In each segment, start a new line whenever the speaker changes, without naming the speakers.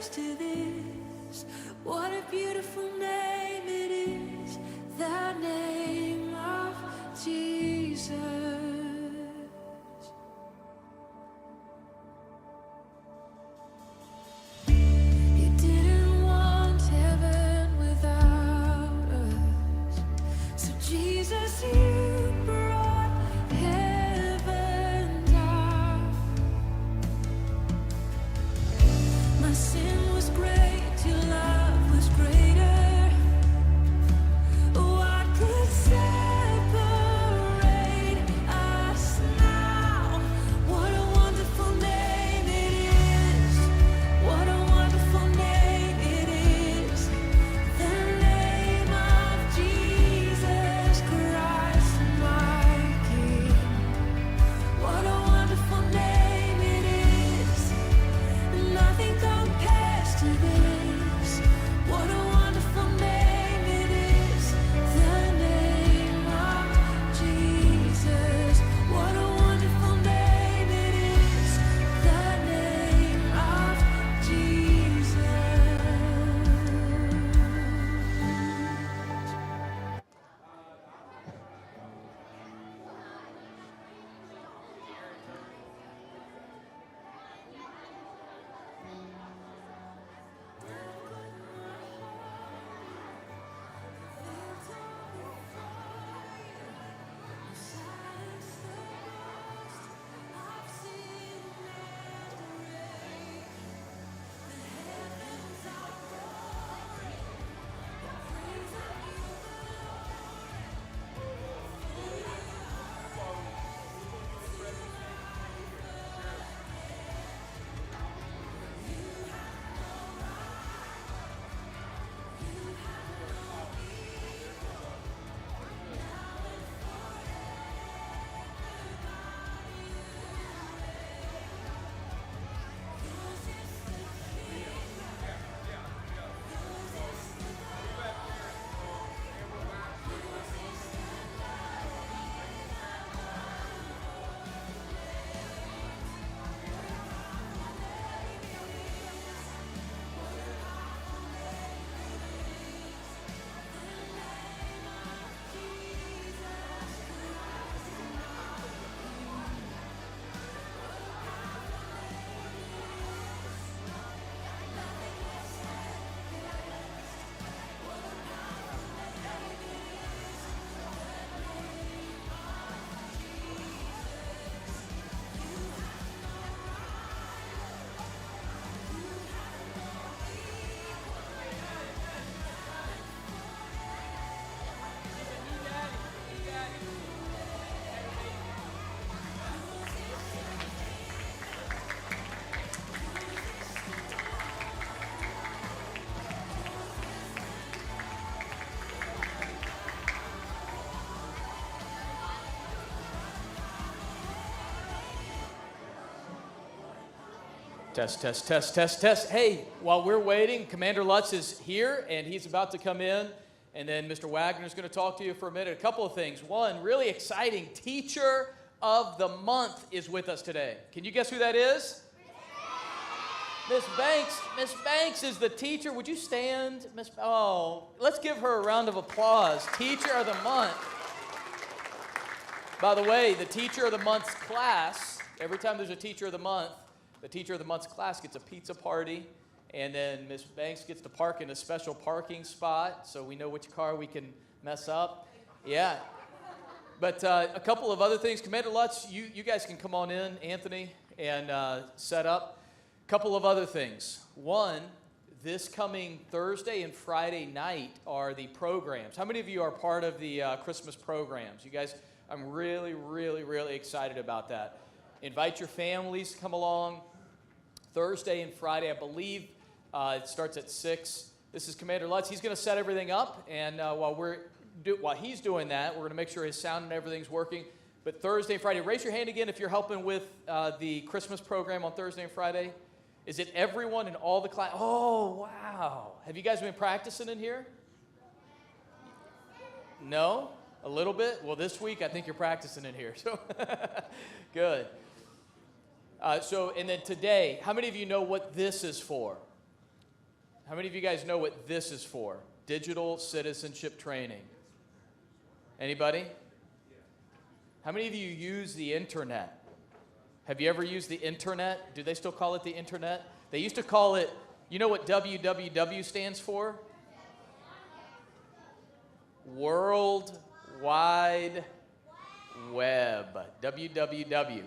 compares to this? What a beautiful name it is, the name of Jesus. You didn't want heaven without us, so Jesus, you brought heaven down. My sin was great, your love was greater. What could separate us now? What a wonderful name it is. What a wonderful name it is. The name of Jesus Christ, my King. What a wonderful name it is. Nothing compares to this. What a wonderful name it is. The name of Jesus. What a wonderful name it is. The name of Jesus.
Test, test, test, test, test. Hey, while we're waiting, Commander Lutz is here, and he's about to come in, and then Mr. Wagner is going to talk to you for a minute. A couple of things. One, really exciting, Teacher of the Month is with us today. Can you guess who that is? Miss Banks. Miss Banks is the teacher. Would you stand, Miss? Oh, let's give her a round of applause. Teacher of the Month. By the way, the Teacher of the Month's class, every time there's a Teacher of the Month, the Teacher of the Month's class gets a pizza party, and then Miss Banks gets to park in a special parking spot, so we know which car we can mess up. Yeah. But a couple of other things. Commander Lutz, you guys can come on in, Anthony, and set up. A couple of other things. One, this coming Thursday and Friday night are the programs. How many of you are part of the Christmas programs? You guys, I'm really, really, really excited about that. Invite your families to come along. Thursday and Friday, I believe it starts at 6. This is Commander Lutz. He's going to set everything up, and while he's doing that, we're going to make sure his sound and everything's working. But Thursday and Friday, raise your hand again if you're helping with the Christmas program on Thursday and Friday. Is it everyone in all the class? Oh, wow. Have you guys been practicing in here? No? A little bit? Well, this week I think you're practicing in here. So good. And then today, how many of you know what this is for? How many of you guys know what this is for? Digital citizenship training. Anybody? How many of you use the internet? Have you ever used the internet? Do they still call it the internet? They used to call it, you know what WWW stands for? World Wide Web. WWW.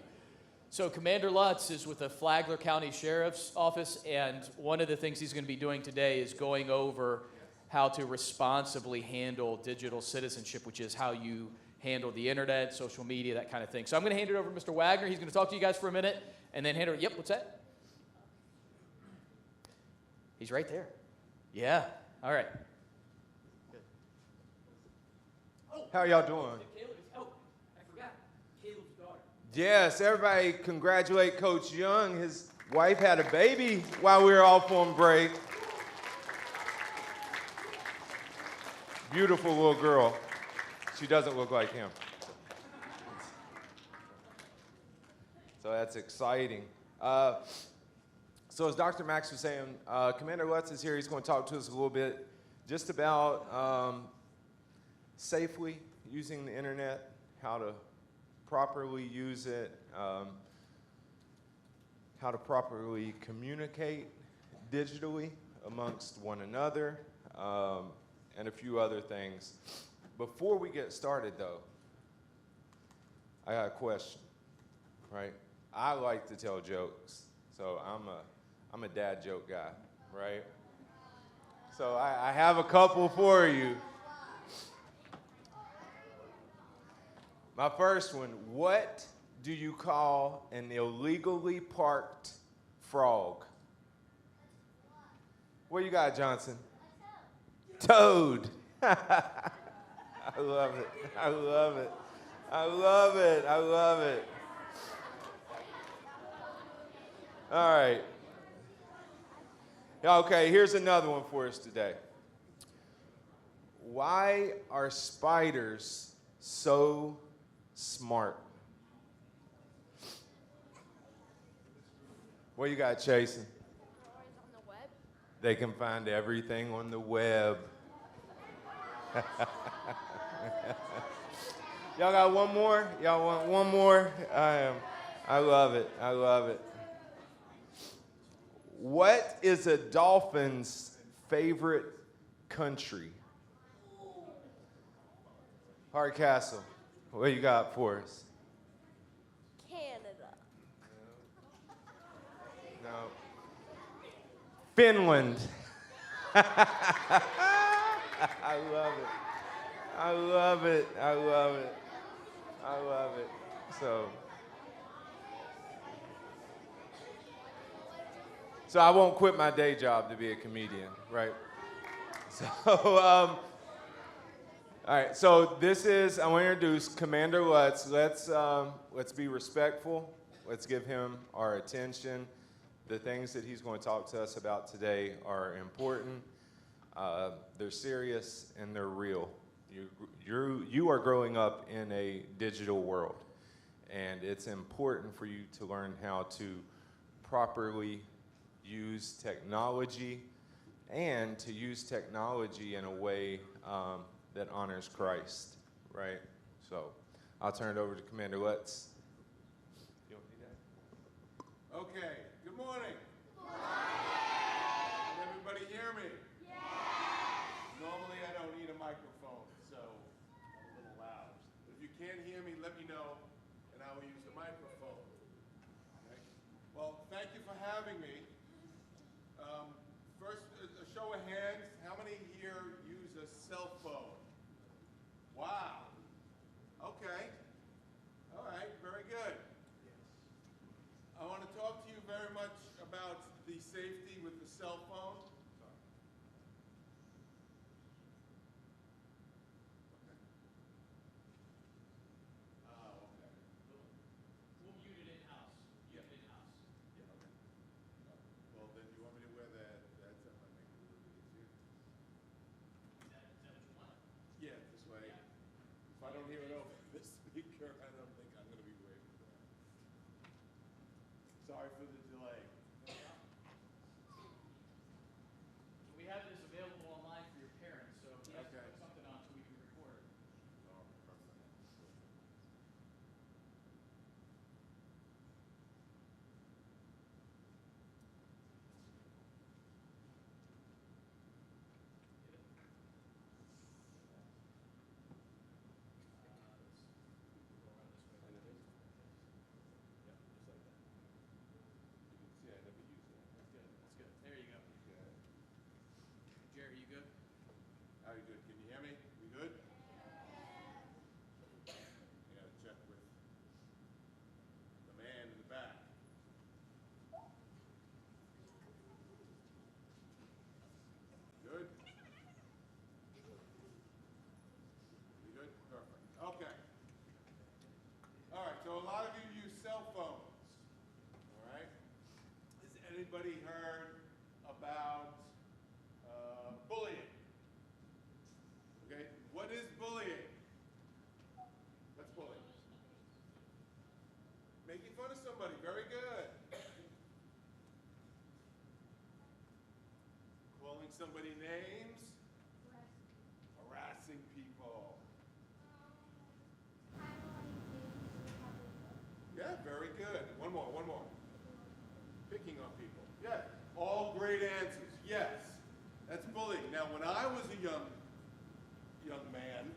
So Commander Lutz is with the Flagler County Sheriff's Office, and one of the things he's going to be doing today is going over how to responsibly handle digital citizenship, which is how you handle the internet, social media, that kind of thing. So I'm going to hand it over to Mr. Wagner. He's going to talk to you guys for a minute, and then hand it. Yep, what's that? He's right there. Yeah. All right. Good.
How y'all doing?
Oh, I forgot. Caleb's daughter.
Yes, everybody congratulate Coach Young. His wife had a baby while we were off on break. Beautiful little girl. She doesn't look like him. So that's exciting. So as Dr. Max was saying, Commander Lutz is here. He's going to talk to us a little bit just about safely using the internet, how to properly use it, how to properly communicate digitally amongst one another, and a few other things. Before we get started, though, I got a question, right? I like to tell jokes, so I'm a dad joke guy, right? So I have a couple for you. My first one, what do you call an illegally parked frog? What you got, Johnson? Toad. I love it. I love it. I love it. I love it. All right. Okay, here's another one for us today. Why are spiders so smart? What you got, Chasen?
On the web?
They can find everything on the web. Y'all got one more? Y'all want one more? I love it. I love it. What is a dolphin's favorite country? Hardcastle, what you got for us?
Canada.
No. Finland. I love it. I love it. I love it. I love it. So I won't quit my day job to be a comedian, right? So, all right. So this is, I want to introduce Commander Lutz. Let's be respectful. Let's give him our attention. The things that he's going to talk to us about today are important. They're serious and they're real. You are growing up in a digital world, and it's important for you to learn how to properly use technology and to use technology in a way that honors Christ, right? So I'll turn it over to Commander Lutz. You want to do that?
Okay, good morning. Can everybody hear me? Normally I don't need a microphone, so I'm a little loud. But if you can't hear me, let me know, and I will use the microphone. Okay? Well, thank you for having me. First, a show of hands. How many here use a cell phone? Wow. Okay. All right, very good. I want to talk to you very much about the safety with the cell phone.
We'll mute it in-house.
Yeah. Yeah, okay. Well, then you want me to wear that that might make it a little bit easier.
Is that what you want?
Yeah, this way. If I don't hear it over the speaker, I don't think I'm going to be waving for that. Sorry for the delay. Very good. Can you hear me? We good? I gotta check with the man in the back. Good? We good? Perfect. Okay. All right, so a lot of you use cell phones. All right? Has anybody heard about bullying? Okay, what is bullying? What's bullying? Making fun of somebody. Very good. Calling somebody names. Harassing people. Yeah, very good. One more, one more. Picking on people. Yeah, all great answers. Yes, that's bullying. Now, when I was a young man,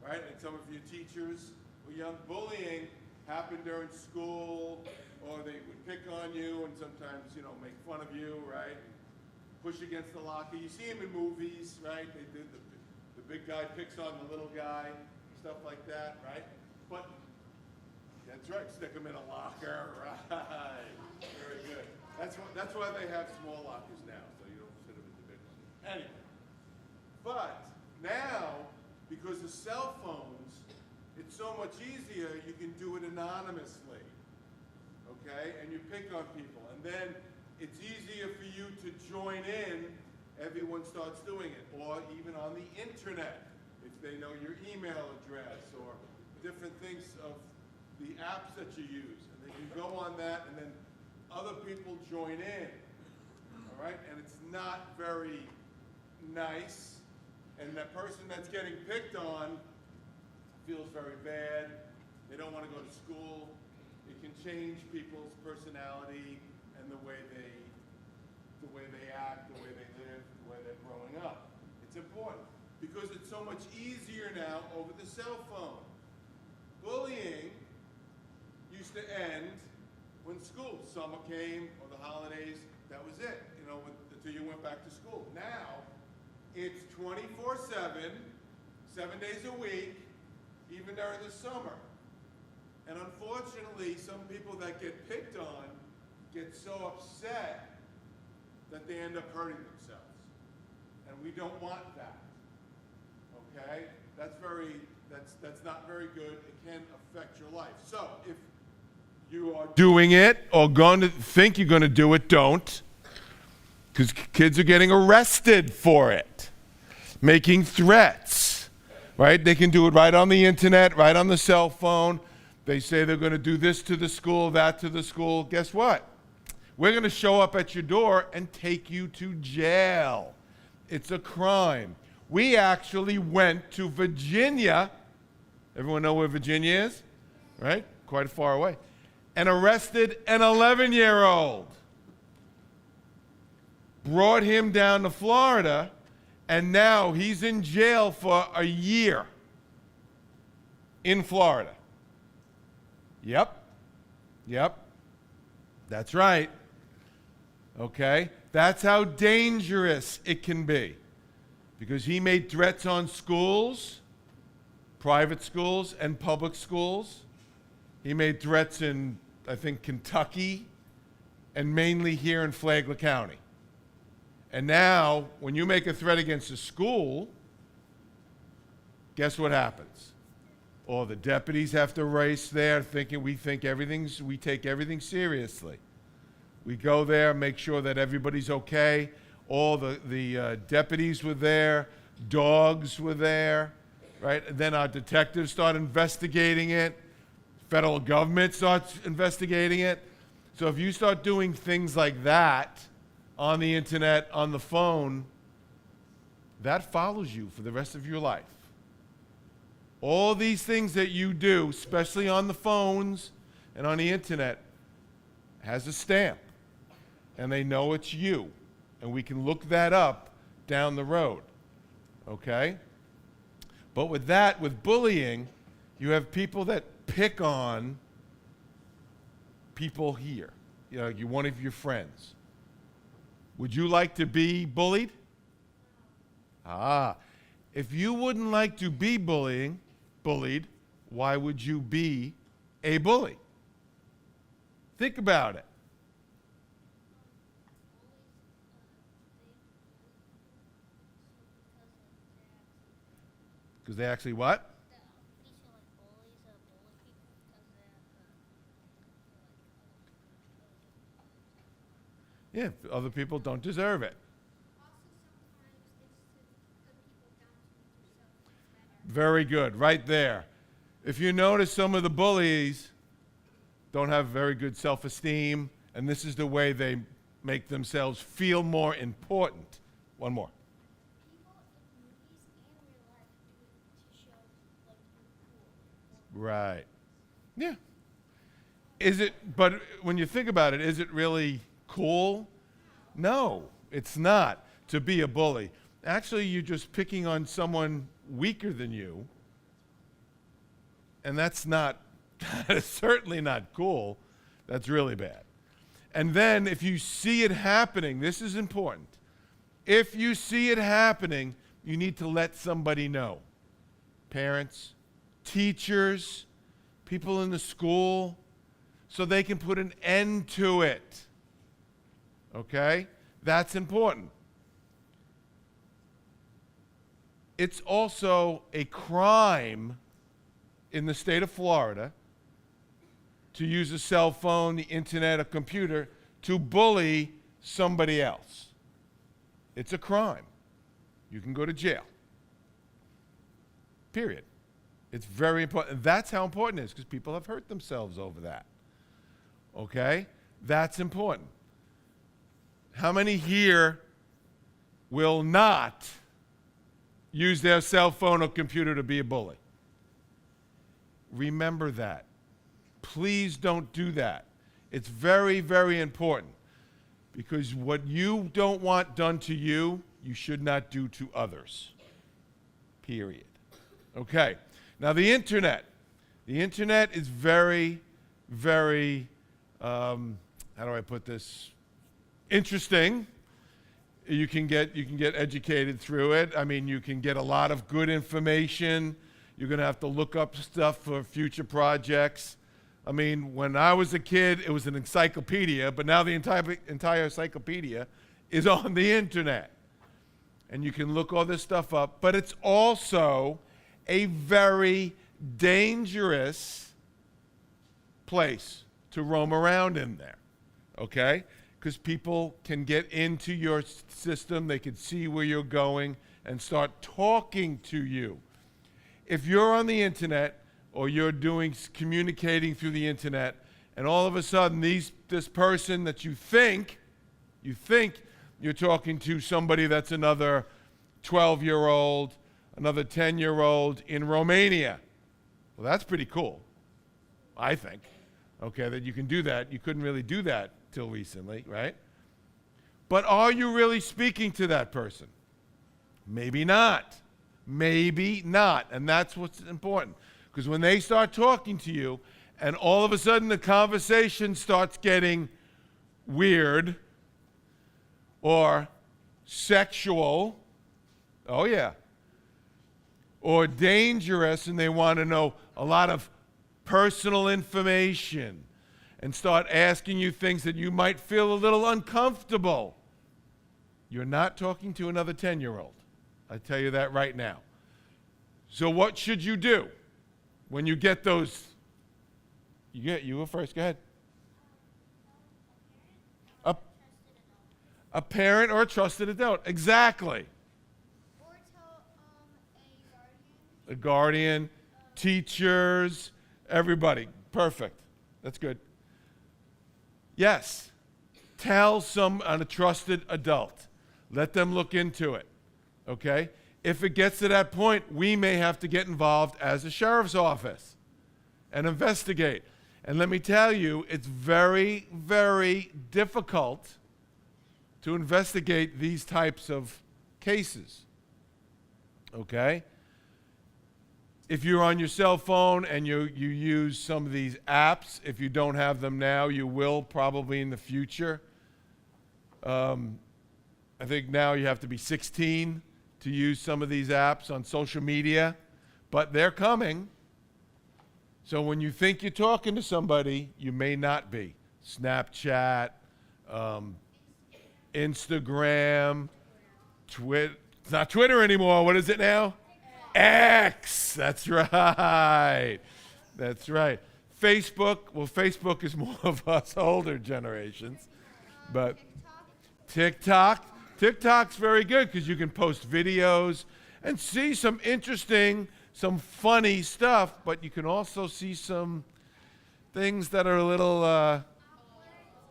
right, and some of you teachers were young, bullying happened during school, or they would pick on you and sometimes, you know, make fun of you, right? Push against the locker. You see them in movies, right? They do the big guy picks on the little guy, stuff like that, right? But that's right, stick them in a locker, right? Very good. That's why they have small lockers now, so you don't fit them in the big ones. Anyway, but now, because of cell phones, it's so much easier, you can do it anonymously, okay? And you pick on people, and then it's easier for you to join in. Everyone starts doing it, or even on the internet, if they know your email address or different things of the apps that you use, and they can go on that, and then other people join in, all right? And it's not very nice, and that person that's getting picked on feels very bad. They don't want to go to school. It can change people's personality and the way they act, the way they live, the way they're growing up. It's important because it's so much easier now over the cell phone. Bullying used to end when summer came or the holidays. That was it, you know, until you went back to school. Now, it's 24/7, 7 days a week, even during the summer. And unfortunately, some people that get picked on get so upset that they end up hurting themselves. And we don't want that, okay? That's not very good. It can affect your life. So if you are doing it or going to think you're going to do it, don't. Because kids are getting arrested for it. Making threats, right? They can do it right on the internet, right on the cell phone. They say they're going to do this to the school, that to the school. Guess what? We're going to show up at your door and take you to jail. It's a crime. We actually went to Virginia. Everyone know where Virginia is? Right? Quite far away. And arrested an 11-year-old. Brought him down to Florida, and now he's in jail for a year in Florida. Yep. That's right. Okay? That's how dangerous it can be. Because he made threats on schools, private schools and public schools. He made threats in, I think, Kentucky, and mainly here in Flagler County. And now, when you make a threat against a school, guess what happens? All the deputies have to race there thinking we take everything seriously. We go there, make sure that everybody's okay. All the deputies were there, dogs were there, right? And then our detectives start investigating it. Federal government starts investigating it. So if you start doing things like that on the internet, on the phone, that follows you for the rest of your life. All these things that you do, especially on the phones and on the internet, has a stamp. And they know it's you. And we can look that up down the road. Okay? But with that, with bullying, you have people that pick on people here. You know, one of your friends. Would you like to be bullied?
If you wouldn't like to be bullied, why would you be a bully? Think about it. Because they actually what? Yeah, other people don't deserve it. Very good, right there. If you notice, some of the bullies don't have very good self-esteem, and this is the way they make themselves feel more important. One more. Right. Yeah. Is it, but when you think about it, is it really cool? No, it's not to be a bully. Actually, you're just picking on someone weaker than you, and that's certainly not cool. That's really bad. And then if you see it happening, this is important. If you see it happening, you need to let somebody know. Parents, teachers, people in the school, so they can put an end to it. Okay? That's important. It's also a crime in the state of Florida to use a cell phone, the internet, a computer to bully somebody else. It's a crime. You can go to jail. Period. It's very important. That's how important it is, because people have hurt themselves over that. Okay? That's important. How many here will not use their cell phone or computer to be a bully? Remember that. Please don't do that. It's very, very important, because what you don't want done to you, you should not do to others. Period. Okay. Now the internet. The internet is very, very, how do I put this? Interesting. You can get educated through it. I mean, you can get a lot of good information. You're going to have to look up stuff for future projects. I mean, when I was a kid, it was an encyclopedia, but now the entire encyclopedia is on the internet. And you can look all this stuff up, but it's also a very dangerous place to roam around in there, okay? Because people can get into your system, they can see where you're going and start talking to you. If you're on the internet or you're communicating through the internet, and all of a sudden this person that you think you're talking to somebody that's another 12-year-old, another 10-year-old in Romania. Well, that's pretty cool, I think, okay, that you can do that. You couldn't really do that till recently, right? But are you really speaking to that person? Maybe not. Maybe not. And that's what's important. Because when they start talking to you, and all of a sudden the conversation starts getting weird or sexual, oh yeah, or dangerous, and they want to know a lot of personal information and start asking you things that you might feel a little uncomfortable, you're not talking to another 10-year-old. I tell you that right now. So what should you do when you get those? You go first. Go ahead. A parent or a trusted adult. Exactly.
Or tell
A guardian, teachers, everybody. Perfect. That's good. Yes. Tell a trusted adult. Let them look into it. Okay? If it gets to that point, we may have to get involved as a sheriff's office and investigate. And let me tell you, it's very, very difficult to investigate these types of cases. Okay? If you're on your cell phone and you use some of these apps, if you don't have them now, you will probably in the future. I think now you have to be 16 to use some of these apps on social media, but they're coming. So when you think you're talking to somebody, you may not be. Snapchat, Instagram, Twitter. It's not Twitter anymore. What is it now? X. That's right. That's right. Facebook. Well, Facebook is more of us older generations. But TikTok. TikTok's very good because you can post videos and see some interesting, some funny stuff, but you can also see some things that are a little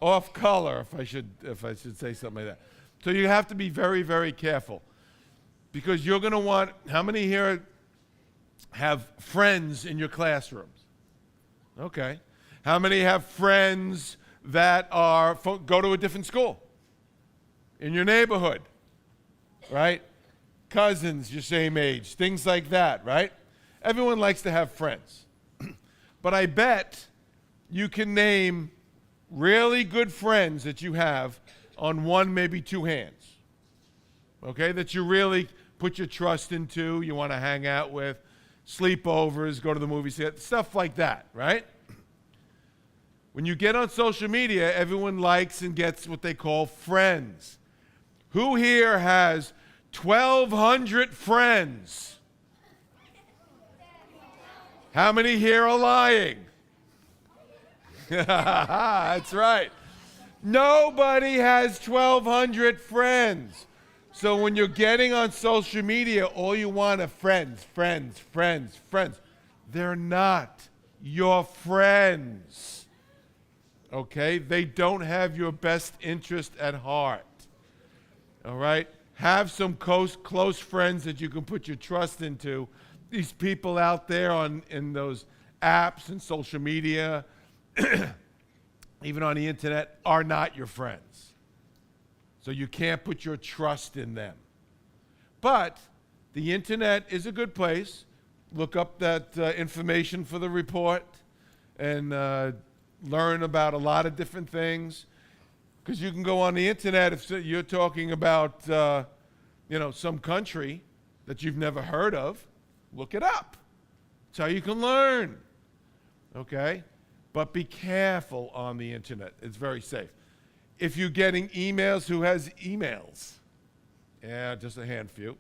off color, if I should say something like that. So you have to be very, very careful because you're going to want. How many here have friends in your classrooms? Okay. How many have friends that go to a different school in your neighborhood, right? Cousins your same age, things like that, right? Everyone likes to have friends. But I bet you can name really good friends that you have on one, maybe two hands, okay, that you really put your trust into, you want to hang out with, sleepovers, go to the movies, stuff like that, right? When you get on social media, everyone likes and gets what they call friends. Who here has 1,200 friends? How many here are lying? That's right. Nobody has 1,200 friends. So when you're getting on social media, all you want are friends, friends, friends, friends. They're not your friends. Okay? They don't have your best interest at heart. All right? Have some close friends that you can put your trust into. These people out there in those apps and social media, even on the internet, are not your friends. So you can't put your trust in them. But the internet is a good place. Look up that information for the report and learn about a lot of different things. Because you can go on the internet if you're talking about some country that you've never heard of. Look it up. That's how you can learn. Okay? But be careful on the internet. It's very safe. If you're getting emails, who has emails? Yeah, just a handful.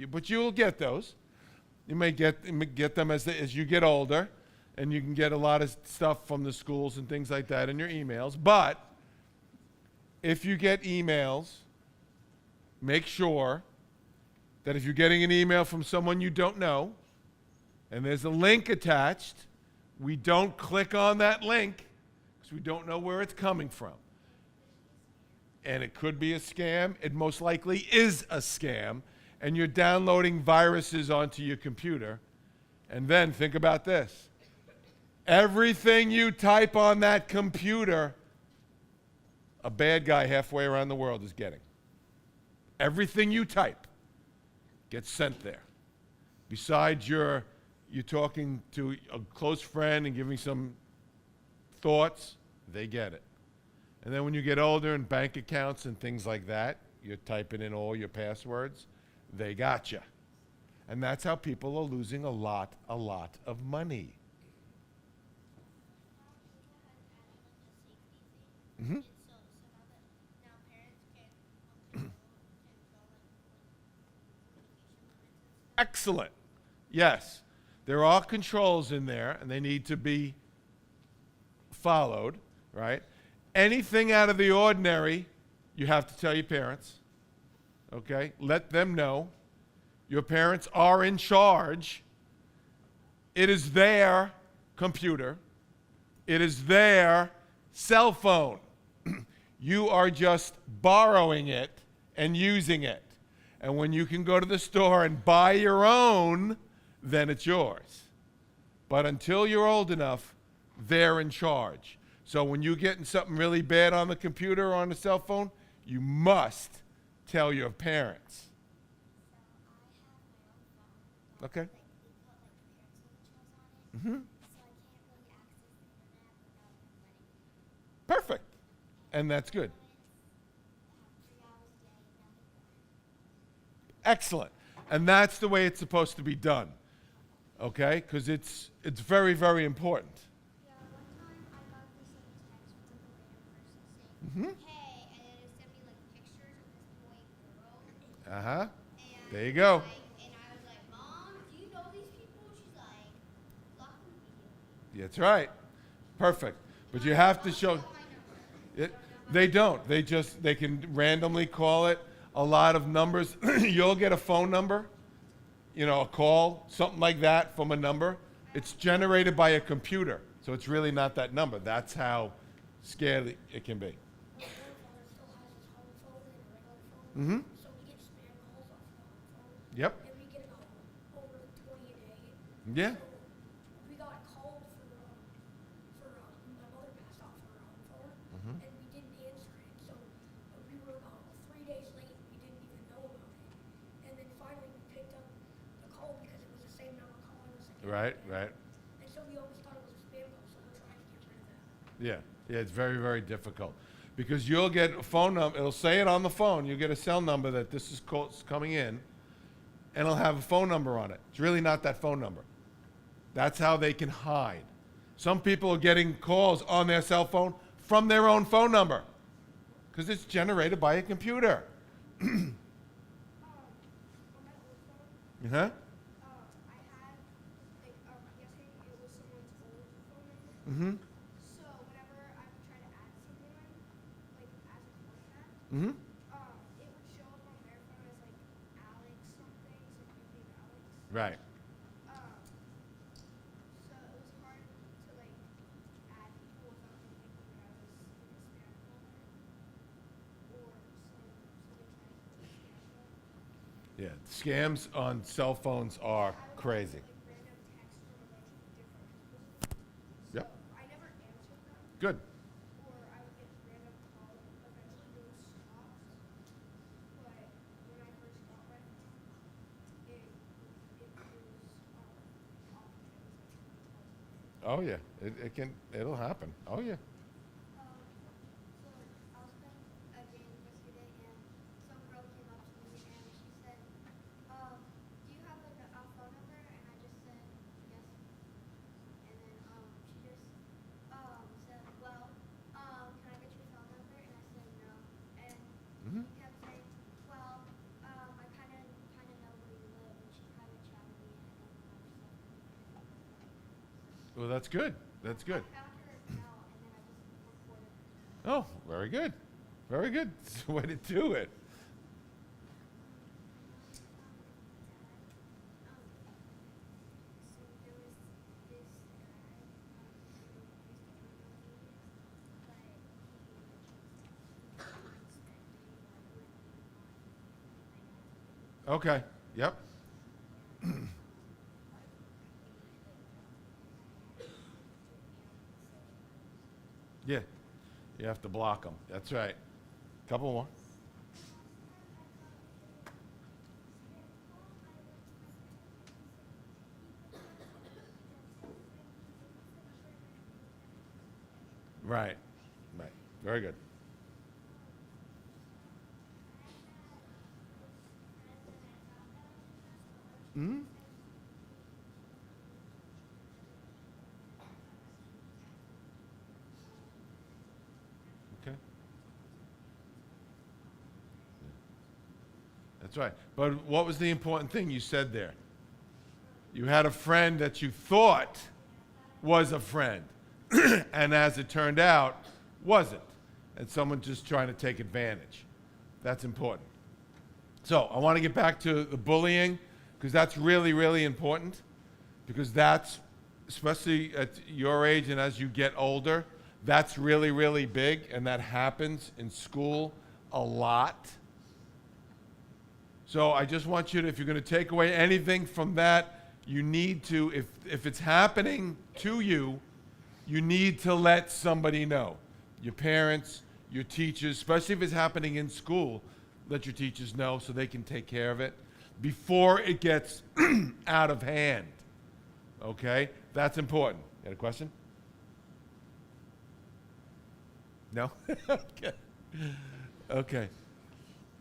But you'll get those. You may get them as you get older, and you can get a lot of stuff from the schools and things like that in your emails. But if you get emails, make sure that if you're getting an email from someone you don't know, and there's a link attached, we don't click on that link because we don't know where it's coming from. And it could be a scam. It most likely is a scam. And you're downloading viruses onto your computer. And then think about this. Everything you type on that computer, a bad guy halfway around the world is getting. Everything you type gets sent there. Besides you're talking to a close friend and giving some thoughts, they get it. And then when you get older and bank accounts and things like that, you're typing in all your passwords, they got you. And that's how people are losing a lot of money. Mm-hmm. Excellent. Yes. There are controls in there, and they need to be followed, right? Anything out of the ordinary, you have to tell your parents, okay? Let them know. Your parents are in charge. It is their computer. It is their cell phone. You are just borrowing it and using it. And when you can go to the store and buy your own, then it's yours. But until you're old enough, they're in charge. So when you're getting something really bad on the computer or on the cell phone, you must tell your parents. Okay? Mm-hmm. Perfect. And that's good. Excellent. And that's the way it's supposed to be done. Okay? Because it's very, very important.
Yeah, one time I got this like text from a random person saying, "Hey," and then it sent me like pictures of this boy and girl.
Uh-huh.
And
There you go.
and I was like, "Mom, do you know these people?" She's like, "Block them immediately."
That's right. Perfect. But you have to show it. They don't. They can randomly call it a lot of numbers. You'll get a phone number, a call, something like that from a number. It's generated by a computer. So it's really not that number. That's how scary it can be.
My grandfather still has his home phone and a regular phone.
Mm-hmm.
So we get spam calls off the home phone.
Yep.
And we get over 20 a day.
Yeah.
So we got called for my mother passed off her home phone.
Mm-hmm.
And we didn't answer it. So we were about 3 days late. We didn't even know about it. And then finally we picked up the call because it was the same number calling us again.
Right, right.
And so we always thought it was a spam call. So we're trying to get rid of that.
Yeah. Yeah, it's very, very difficult. Because you'll get a phone number, it'll say it on the phone, you'll get a cell number that this is coming in, and it'll have a phone number on it. It's really not that phone number. That's how they can hide. Some people are getting calls on their cell phone from their own phone number, because it's generated by a computer.
On my old phone,
Uh-huh.
I had like I'm guessing it was someone's old phone number.
Mm-hmm.
So whenever I would try to add someone, like as a contact,
Mm-hmm.
it would show up on their phone as like Alex something, so you think Alex.
Right.
So it was hard to like add people without them thinking that I was in a spam folder or something trying to scam them.
Yeah. Scams on cell phones are crazy.
Like random text from a bunch of different people.
Yep.
I never answered them,
Good.
or I would get random calls. Eventually, those stopped. But when I first got my phone, it was off.
Oh, yeah. It'll happen. Oh, yeah.
So I was playing a game yesterday, and some girl came up to me and she said, "Do you have like a phone number?" And I just said yes. And then she just said, "Well, can I get your phone number?" And I said no. And
Mhm.
she kept saying, "Well, I kind of know where you live," and she kind of chatted me in, and then I just
Well, that's good. That's good.
I found her account, and then I just recorded her.
Oh, very good. Very good. It's the way to do it.
So there was this guy,
Okay. Yep. Yeah. You have to block them. That's right. Couple more. Right. Right. Very good. Hmm? Okay. That's right. But what was the important thing you said there? You had a friend that you thought was a friend, and as it turned out, wasn't. And someone just trying to take advantage. That's important. So I want to get back to the bullying, because that's really, really important. Because that's, especially at your age and as you get older, that's really, really big, and that happens in school a lot. So I just want you to, if you're going to take away anything from that, you need to, if it's happening to you, you need to let somebody know. Your parents, your teachers, especially if it's happening in school, let your teachers know so they can take care of it before it gets out of hand. Okay? That's important. You got a question? No? Okay. Okay.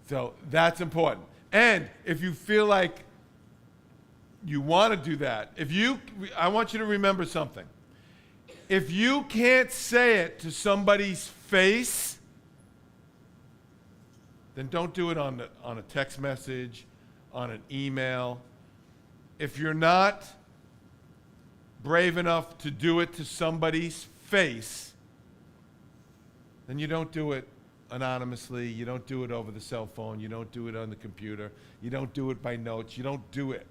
So that's important. And if you feel like you want to do that. I want you to remember something. If you can't say it to somebody's face, then don't do it on a text message, on an email. If you're not brave enough to do it to somebody's face, then you don't do it anonymously. You don't do it over the cell phone. You don't do it on the computer. You don't do it by notes. You don't do it.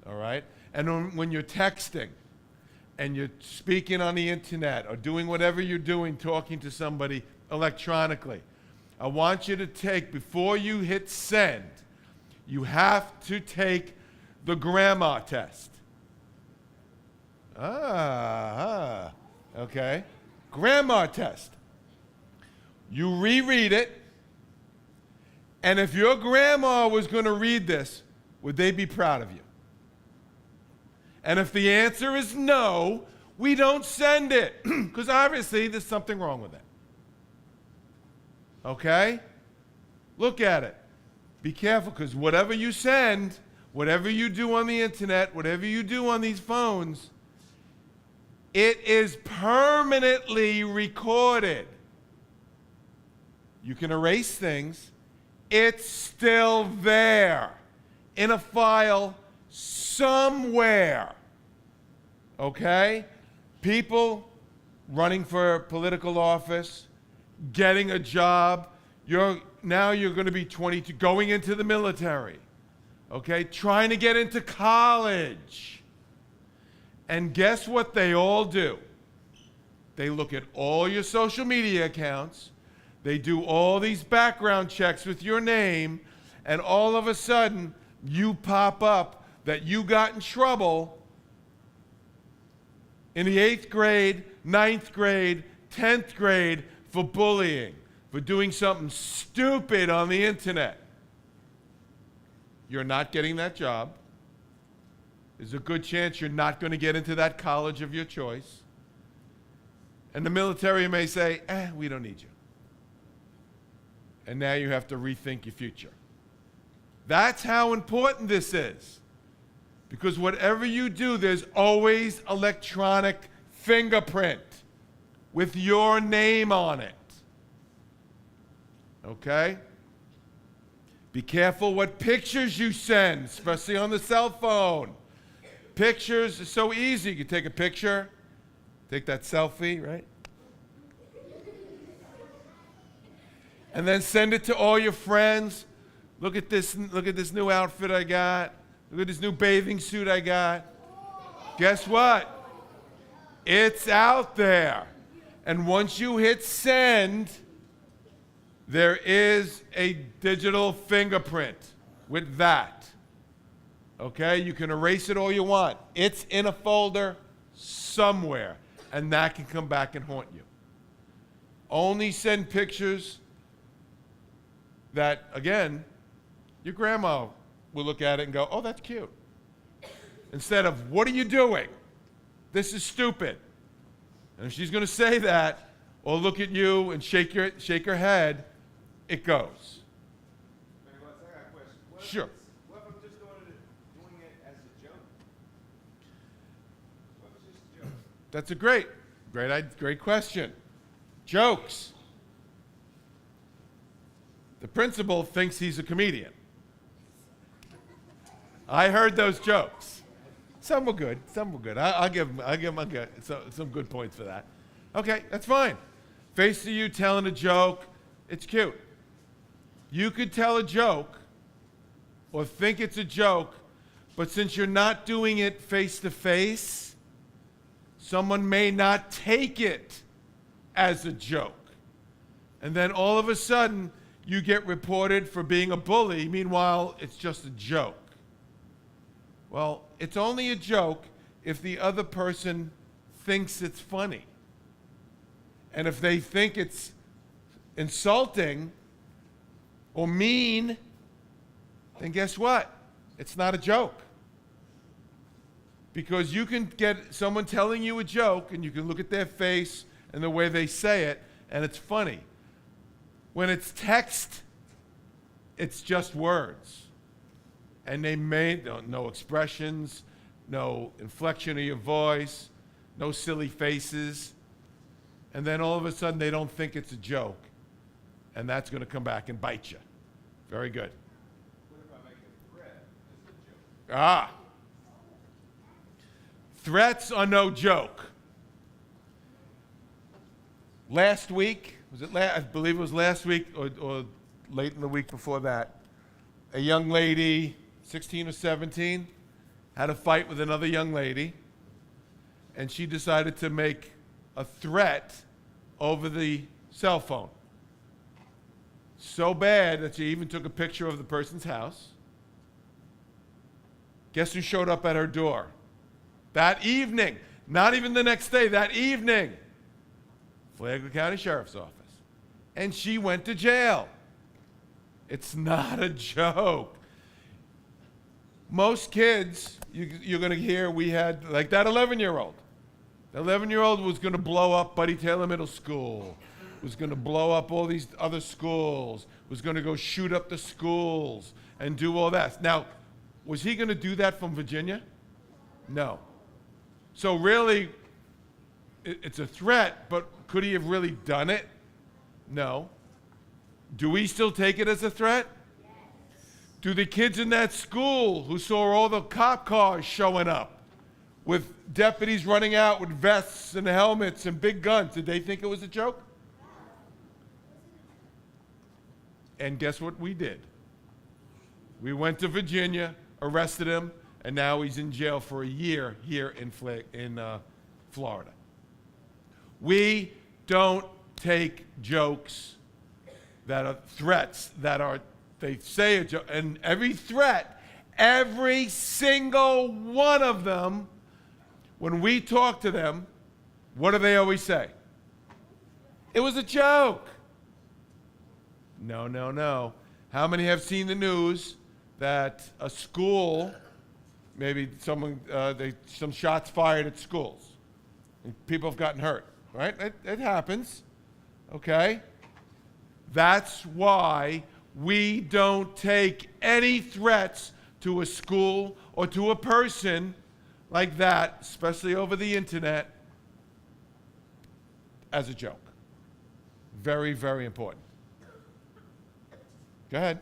All right? And when you're texting and you're speaking on the internet or doing whatever you're doing, talking to somebody electronically, I want you to take, before you hit send, you have to take the grammar test. Okay. Grammar test. You reread it, and if your grandma was going to read this, would they be proud of you? And if the answer is no, we don't send it, because obviously there's something wrong with it. Okay? Look at it. Be careful, because whatever you send, whatever you do on the internet, whatever you do on these phones, it is permanently recorded. You can erase things. It's still there in a file somewhere. Okay? People running for political office, getting a job. Now you're going to be 22, going into the military. Okay? Trying to get into college. And guess what they all do? They look at all your social media accounts. They do all these background checks with your name, and all of a sudden, you pop up that you got in trouble in the 8th grade, 9th grade, 10th grade for bullying, for doing something stupid on the internet. You're not getting that job. There's a good chance you're not going to get into that college of your choice. And the military may say, we don't need you. And now you have to rethink your future. That's how important this is. Because whatever you do, there's always electronic fingerprint with your name on it. Okay? Be careful what pictures you send, especially on the cell phone. Pictures are so easy. You can take a picture, take that selfie, right? And then send it to all your friends. Look at this new outfit I got. Look at this new bathing suit I got. Guess what? It's out there. And once you hit send, there is a digital fingerprint with that. Okay? You can erase it all you want. It's in a folder somewhere, and that can come back and haunt you. Only send pictures that, again, your grandma will look at it and go, oh, that's cute. Instead of, what are you doing? This is stupid. And if she's going to say that, or look at you and shake her head, it goes.
I got a question.
Sure.
What if I'm just doing it as a joke? What if it's just a joke?
That's a great question. Jokes. The principal thinks he's a comedian. I heard those jokes. Some were good. I'll give him some good points for that. Okay, that's fine. Face to you telling a joke, it's cute. You could tell a joke or think it's a joke, but since you're not doing it face to face, someone may not take it as a joke. And then all of a sudden, you get reported for being a bully. Meanwhile, it's just a joke. Well, it's only a joke if the other person thinks it's funny. And if they think it's insulting or mean, then guess what? It's not a joke. Because you can get someone telling you a joke and you can look at their face and the way they say it, and it's funny. When it's text, it's just words. and they made no expressions, no inflection of your voice, no silly faces, and then all of a sudden they don't think it's a joke, and that's going to come back and bite you. Very good.
What if I make a threat? It's a joke.
Ah. Threats are no joke. Last week, I believe it was last week or late in the week before that, a young lady, 16 or 17, had a fight with another young lady, and she decided to make a threat over the cell phone. So bad that she even took a picture of the person's house. Guess who showed up at her door? That evening, not even the next day, that evening, Flagler County Sheriff's Office. And she went to jail. It's not a joke. Most kids, you're going to hear, we had, like that 11-year-old. The 11-year-old was going to blow up Buddy Taylor Middle School, was going to blow up all these other schools, was going to go shoot up the schools and do all that. Now, was he going to do that from Virginia? No. So really, it's a threat, but could he have really done it? No. Do we still take it as a threat? Yes. Do the kids in that school who saw all the cop cars showing up with deputies running out with vests and helmets and big guns, did they think it was a joke? And guess what we did? We went to Virginia, arrested him, and now he's in jail for a year here in Florida. We don't take jokes that are threats, they say a joke, and every threat, every single one of them, when we talk to them, what do they always say? It was a joke. No, no, no. How many have seen the news that a school, maybe some shots fired at schools, and people have gotten hurt, right? It happens, okay? That's why we don't take any threats to a school or to a person like that, especially over the internet, as a joke. Very, very important. Go ahead.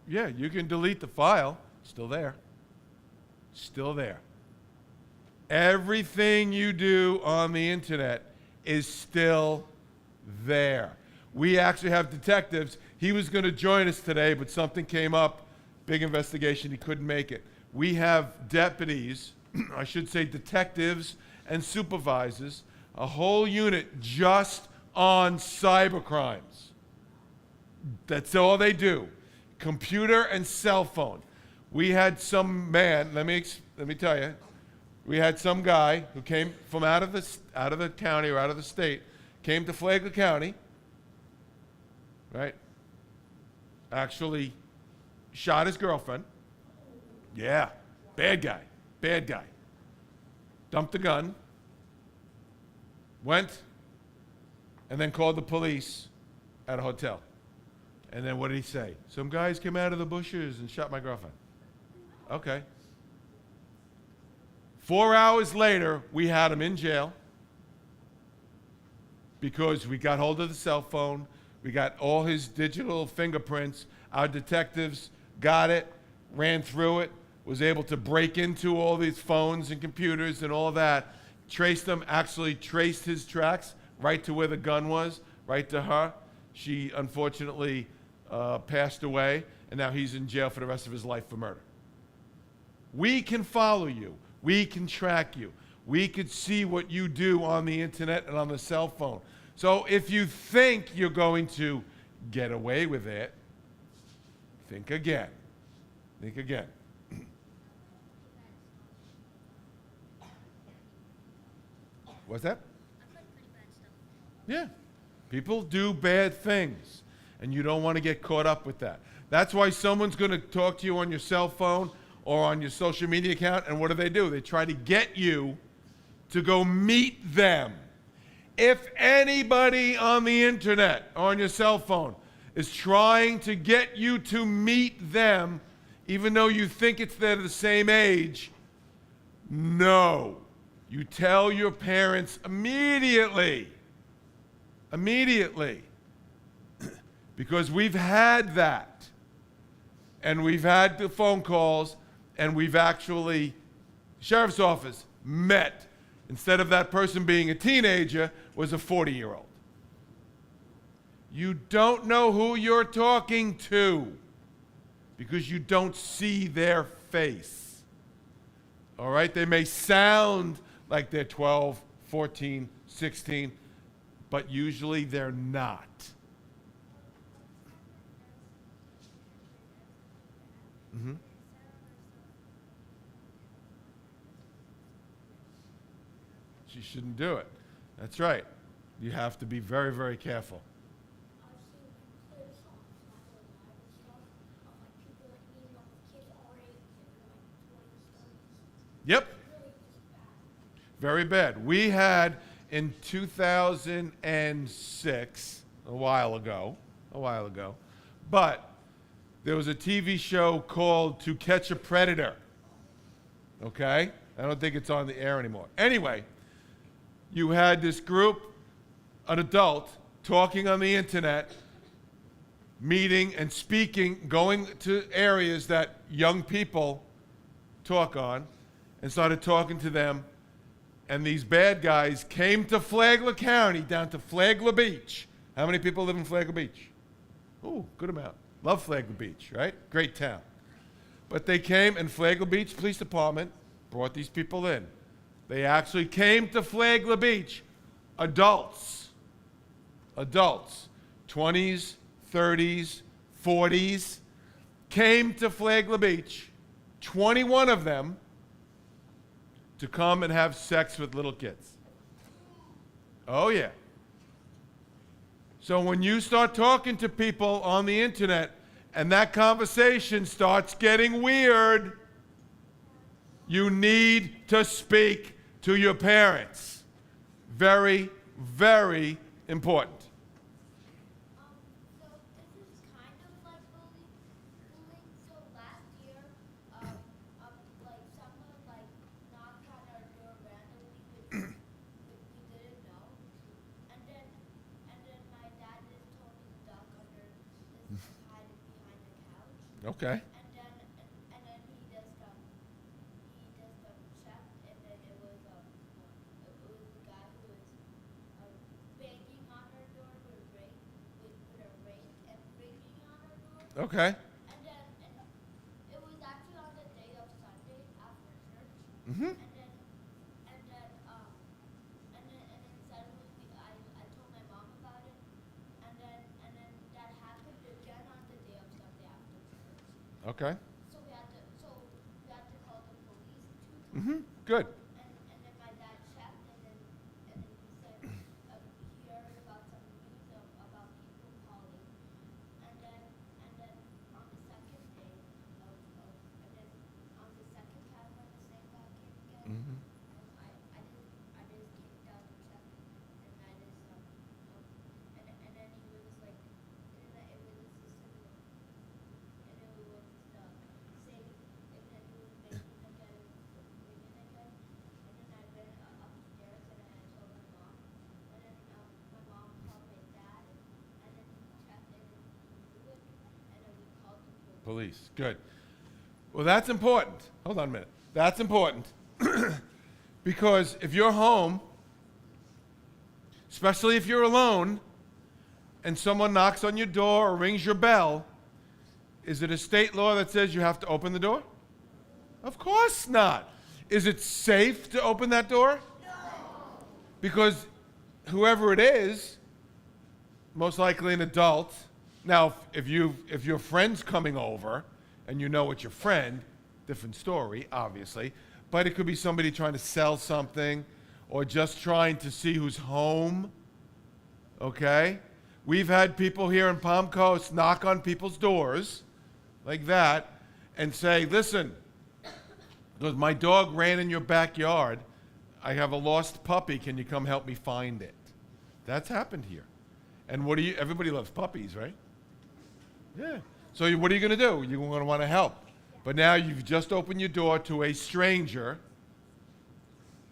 Yeah, you can delete the file. Still there. Still there. Everything you do on the internet is still there. We actually have detectives. He was going to join us today, but something came up, big investigation, he couldn't make it. We have deputies, I should say detectives and supervisors, a whole unit just on cyber crimes. That's all they do. Computer and cell phone. We had some man, let me tell you, we had some guy who came from out of the county or out of the state, came to Flagler County, right? Actually shot his girlfriend. Yeah, bad guy. Dumped the gun, went, and then called the police at a hotel. And then what did he say? Some guys came out of the bushes and shot my girlfriend. Okay. 4 hours later, we had him in jail because we got hold of the cell phone. We got all his digital fingerprints. Our detectives got it, ran through it, was able to break into all these phones and computers and all that, traced them, actually traced his tracks right to where the gun was, right to her. She unfortunately passed away, and now he's in jail for the rest of his life for murder. We can follow you. We can track you. We could see what you do on the internet and on the cell phone. So if you think you're going to get away with it, think again. Think again. What's that? Yeah. People do bad things, and you don't want to get caught up with that. That's why someone's going to talk to you on your cell phone or on your social media account, and what do? They try to get you to go meet them If anybody on the internet or on your cell phone is trying to get you to meet them, even though you think they're the same age, no. You tell your parents immediately. Immediately. Because we've had that. And we've had the phone calls, and we've actually, sheriff's office met. Instead of that person being a teenager, was a 40-year-old. You don't know who you're talking to because you don't see their face. All right? They may sound like they're 12, 14, 16, but usually they're not. Mm-hmm. She shouldn't do it. That's right. You have to be very, very careful.
I've seen clips on Snapchat Live and stuff of like people like meeting up with kids our age and they're like 20s, 30s.
Yep.
Really just bad.
Very bad. We had in 2006, a while ago, but there was a TV show called To Catch a Predator. Okay? I don't think it's on the air anymore. Anyway, you had this group, an adult, talking on the internet, meeting and speaking, going to areas that young people talk on, and started talking to them. And these bad guys came to Flagler County, down to Flagler Beach. How many people live in Flagler Beach? Ooh, good amount. Love Flagler Beach, right? Great town. But they came, and Flagler Beach Police Department brought these people in. They actually came to Flagler Beach. Adults, 20s, 30s, 40s, came to Flagler Beach, 21 of them, to come and have sex with little kids. Oh, yeah. So when you start talking to people on the internet and that conversation starts getting weird, you need to speak to your parents. Very, very important.
So this is kind of like bullying. So last year, like someone like knocked on our door randomly, which we didn't know, and then my dad just told me to duck under, just hide behind the couch,
Okay.
and then he just checked, and then it was the guy who was banging on her door with a rake and ringing on her door.
Okay.
And it was actually on the day of Sunday after church.
Mm-hmm.
And then suddenly I told my mom about it. And then that happened again on the day of Sunday after church.
Okay.
So we had to call the police 2 times.
Mm-hmm. Good.
And then my dad checked, and then he said he heard about some news about people calling, and then on the second day and then on the second time when the same guy came again,
Mm-hmm.
I just came down to check, and I just and then he was just like, and then it was just similar, and it was same, and then he was making again, ringing again. And then I went upstairs and I told my mom. And then my mom called my dad. And then he checked and then he knew it. And then we called the police.
Police. Good. Well, that's important. Hold on a minute. That's important. Because if you're home, especially if you're alone, and someone knocks on your door or rings your bell, is it a state law that says you have to open the door? Of course not. Is it safe to open that door? No. Because whoever it is, most likely an adult. Now, if your friend's coming over and you know it's your friend, different story, obviously. But it could be somebody trying to sell something or just trying to see who's home. Okay? We've had people here in Palm Coast knock on people's doors like that and say, listen, because my dog ran in your backyard. I have a lost puppy. Can you come help me find it? That's happened here. And what do you, everybody loves puppies, right? Yeah. So what are you going to do? You're going to want to help. But now you've just opened your door to a stranger,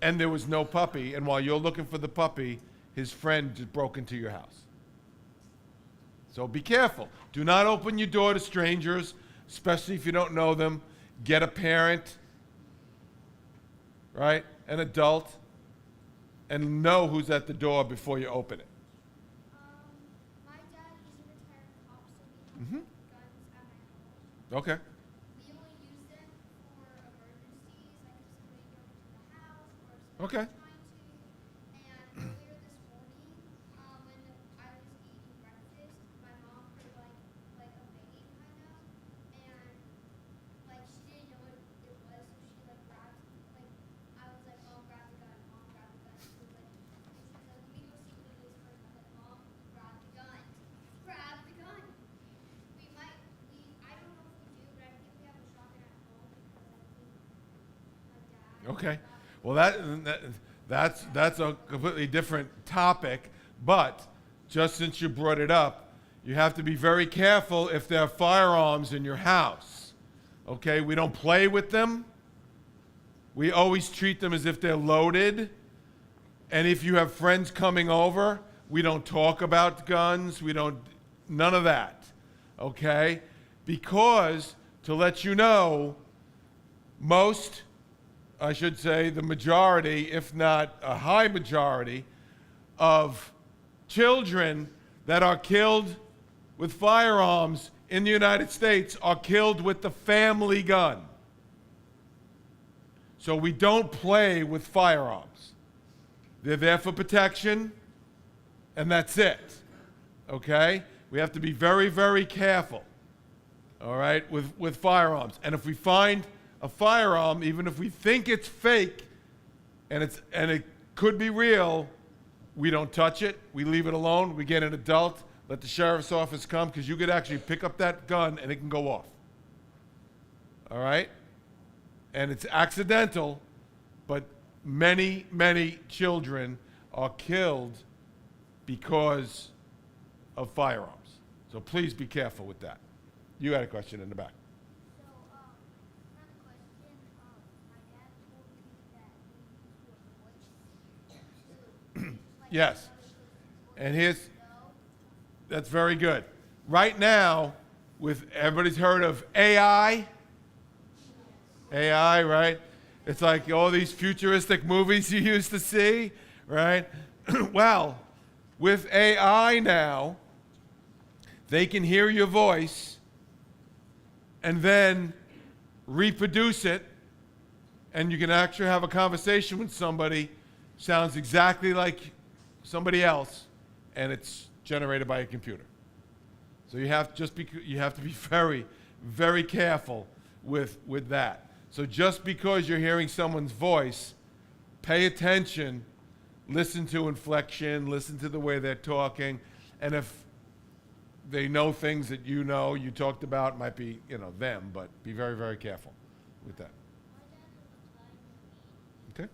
and there was no puppy, and while you're looking for the puppy, his friend just broke into your house. So be careful. Do not open your door to strangers, especially if you don't know them. Get a parent, right? An adult, and know who's at the door before you open it.
My dad, he's a retired cop, so we don't have guns at my house.
Okay.
We only use them for emergencies, like if somebody broke into the house or if
Okay.
somebody's trying to. And earlier this morning, when I was eating breakfast, my mom heard like a banging kind of, and like she didn't know what it was, so she like grabbed I was like, Mom, grab the gun, Mom, grab the gun. She was like, let me go see what it is first. I was like, Mom, grab the gun. Grab the gun. I don't know if we do, but I think we have a shotgun at home because I think my dad.
Okay. Well, that's a completely different topic, but just since you brought it up, you have to be very careful if there are firearms in your house. Okay? We don't play with them. We always treat them as if they're loaded. And if you have friends coming over, we don't talk about guns. None of that. Okay? Because, to let you know, I should say the majority, if not a high majority, of children that are killed with firearms in the United States are killed with the family gun. So we don't play with firearms. They're there for protection, and that's it. Okay? We have to be very, very careful, all right, with firearms. And if we find a firearm, even if we think it's fake and it could be real, we don't touch it. We leave it alone. We get an adult, let the sheriff's office come, because you could actually pick up that gun and it can go off. All right? And it's accidental, but many, many children are killed because of firearms. So please be careful with that. You had a question in the back.
So, another question. My dad told me that we use your voice to,
Yes. And that's very good. Right now, everybody's heard of AI? AI, right? It's like all these futuristic movies you used to see, right? Well, with AI now, they can hear your voice and then reproduce it, and you can actually have a conversation with somebody, sounds exactly like somebody else, and it's generated by a computer. So you have to be very, very careful with that. So just because you're hearing someone's voice, pay attention, listen to inflection, listen to the way they're talking, and if they know things that you talked about, might be, them, but be very, very careful with that. Okay?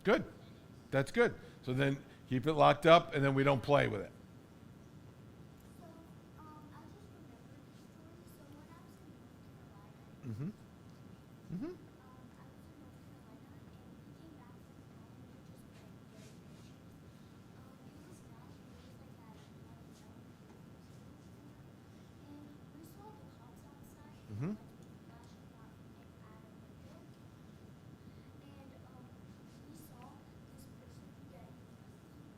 Good. That's good. So then keep it locked up, and then we don't play with it.
So, I just remembered the story. So when I was in North Carolina,
Mm-hmm. Mm-hmm.
I was in North Carolina, and we came back from home. We were just playing very fishes. It was night. It was like at 11, and we saw the cops outside.
Mm-hmm.
Flashing out at a window, and we saw this person getting arrested.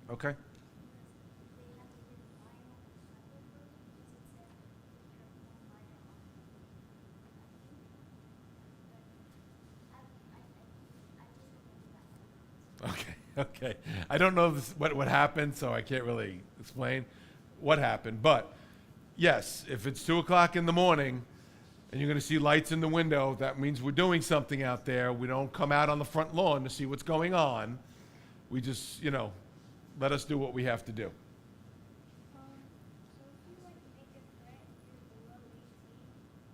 Okay.
They had the written line on the side of the building because it said, "Be careful of fire on." I just remember that.
Okay. I don't know what happened, so I can't really explain what happened. But yes, if it's 2 o'clock in the morning and you're going to see lights in the window, that means we're doing something out there. We don't come out on the front lawn to see what's going on. We just, let us do what we have to do.
So if you like make a threat and you're below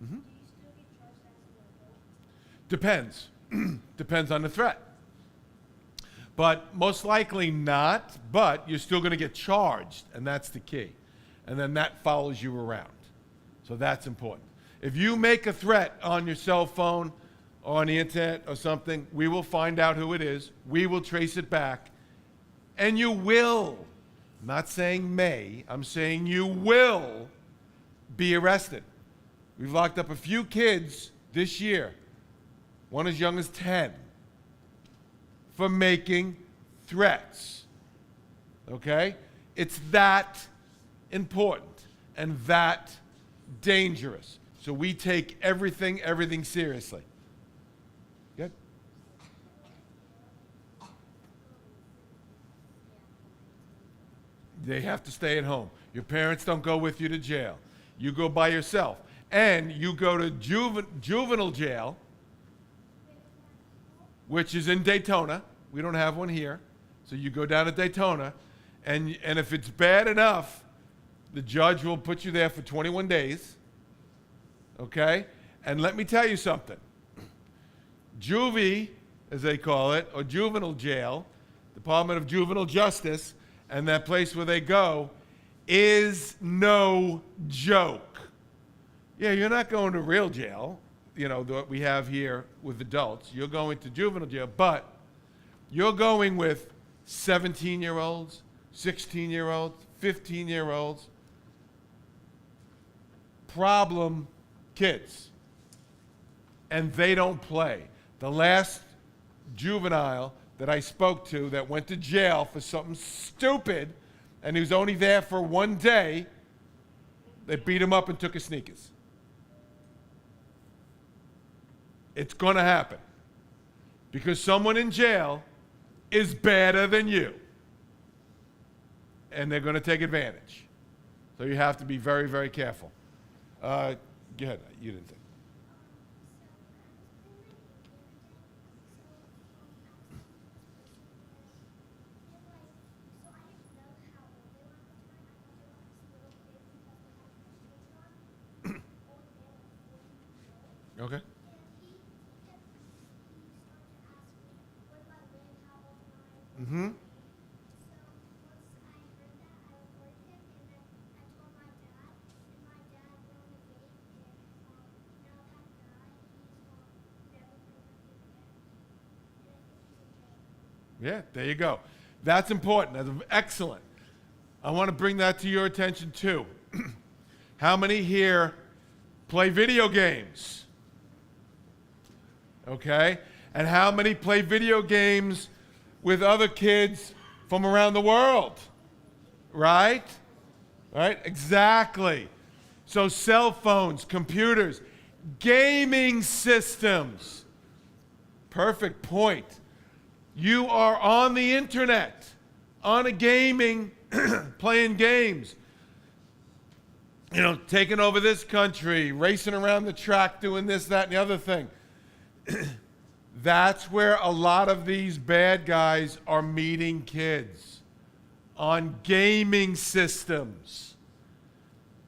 18,
Mm-hmm.
do you still get charged as an adult?
Depends. Depends on the threat. But most likely not, but you're still going to get charged, and that's the key. And then that follows you around. So that's important. If you make a threat on your cell phone or on the internet or something, we will find out who it is. We will trace it back. And you will, I'm not saying may, I'm saying you will be arrested. We've locked up a few kids this year, one as young as 10, for making threats. Okay? It's that important and that dangerous. So we take everything seriously. Good? They have to stay at home. Your parents don't go with you to jail. You go by yourself. And you go to juvenile jail, which is in Daytona. We don't have one here. So you go down to Daytona, and if it's bad enough, the judge will put you there for 21 days. Okay? And let me tell you something. Juvie, as they call it, or juvenile jail, Department of Juvenile Justice, and that place where they go, is no joke. Yeah, you're not going to real jail, what we have here with adults. You're going to juvenile jail, but you're going with 17-year-olds, 16-year-olds, 15-year-olds, problem kids. And they don't play. The last juvenile that I spoke to that went to jail for something stupid, and he was only there for one day, they beat him up and took his sneakers. It's going to happen. Because someone in jail is better than you. And they're going to take advantage. So you have to be very, very careful. Go ahead. You didn't think. Okay. Mm-hmm. Yeah, there you go. That's important. That's excellent. I want to bring that to your attention too. How many here play video games? Okay? And how many play video games with other kids from around the world? Right? Right? Exactly. So cell phones, computers, gaming systems. Perfect point. You are on the internet, on a gaming, playing games. Taking over this country, racing around the track, doing this, that, and the other thing. That's where a lot of these bad guys are meeting kids, on gaming systems.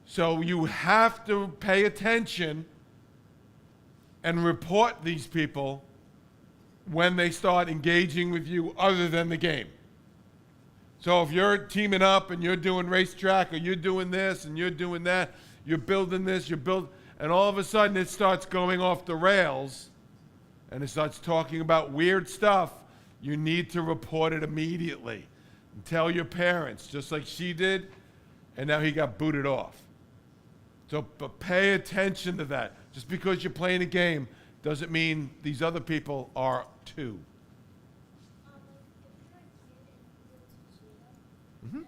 So you have to pay attention and report these people when they start engaging with you other than the game. So if you're teaming up and you're doing racetrack, or you're doing this and you're doing that, you're building this, and all of a sudden it starts going off the rails, and it starts talking about weird stuff, you need to report it immediately. And tell your parents, just like she did, and now he got booted off. So but pay attention to that. Just because you're playing a game doesn't mean these other people are too. Mm-hmm.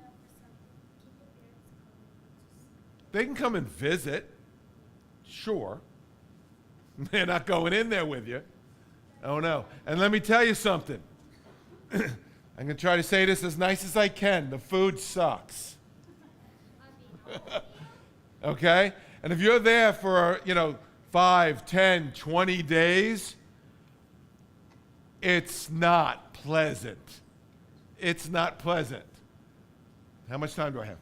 They can come and visit, sure. They're not going in there with you. Oh no. And let me tell you something. I'm going to try to say this as nice as I can. The food sucks. Okay? And if you're there for, 5, 10, 20 days, it's not pleasant. It's not pleasant. How much time do I have?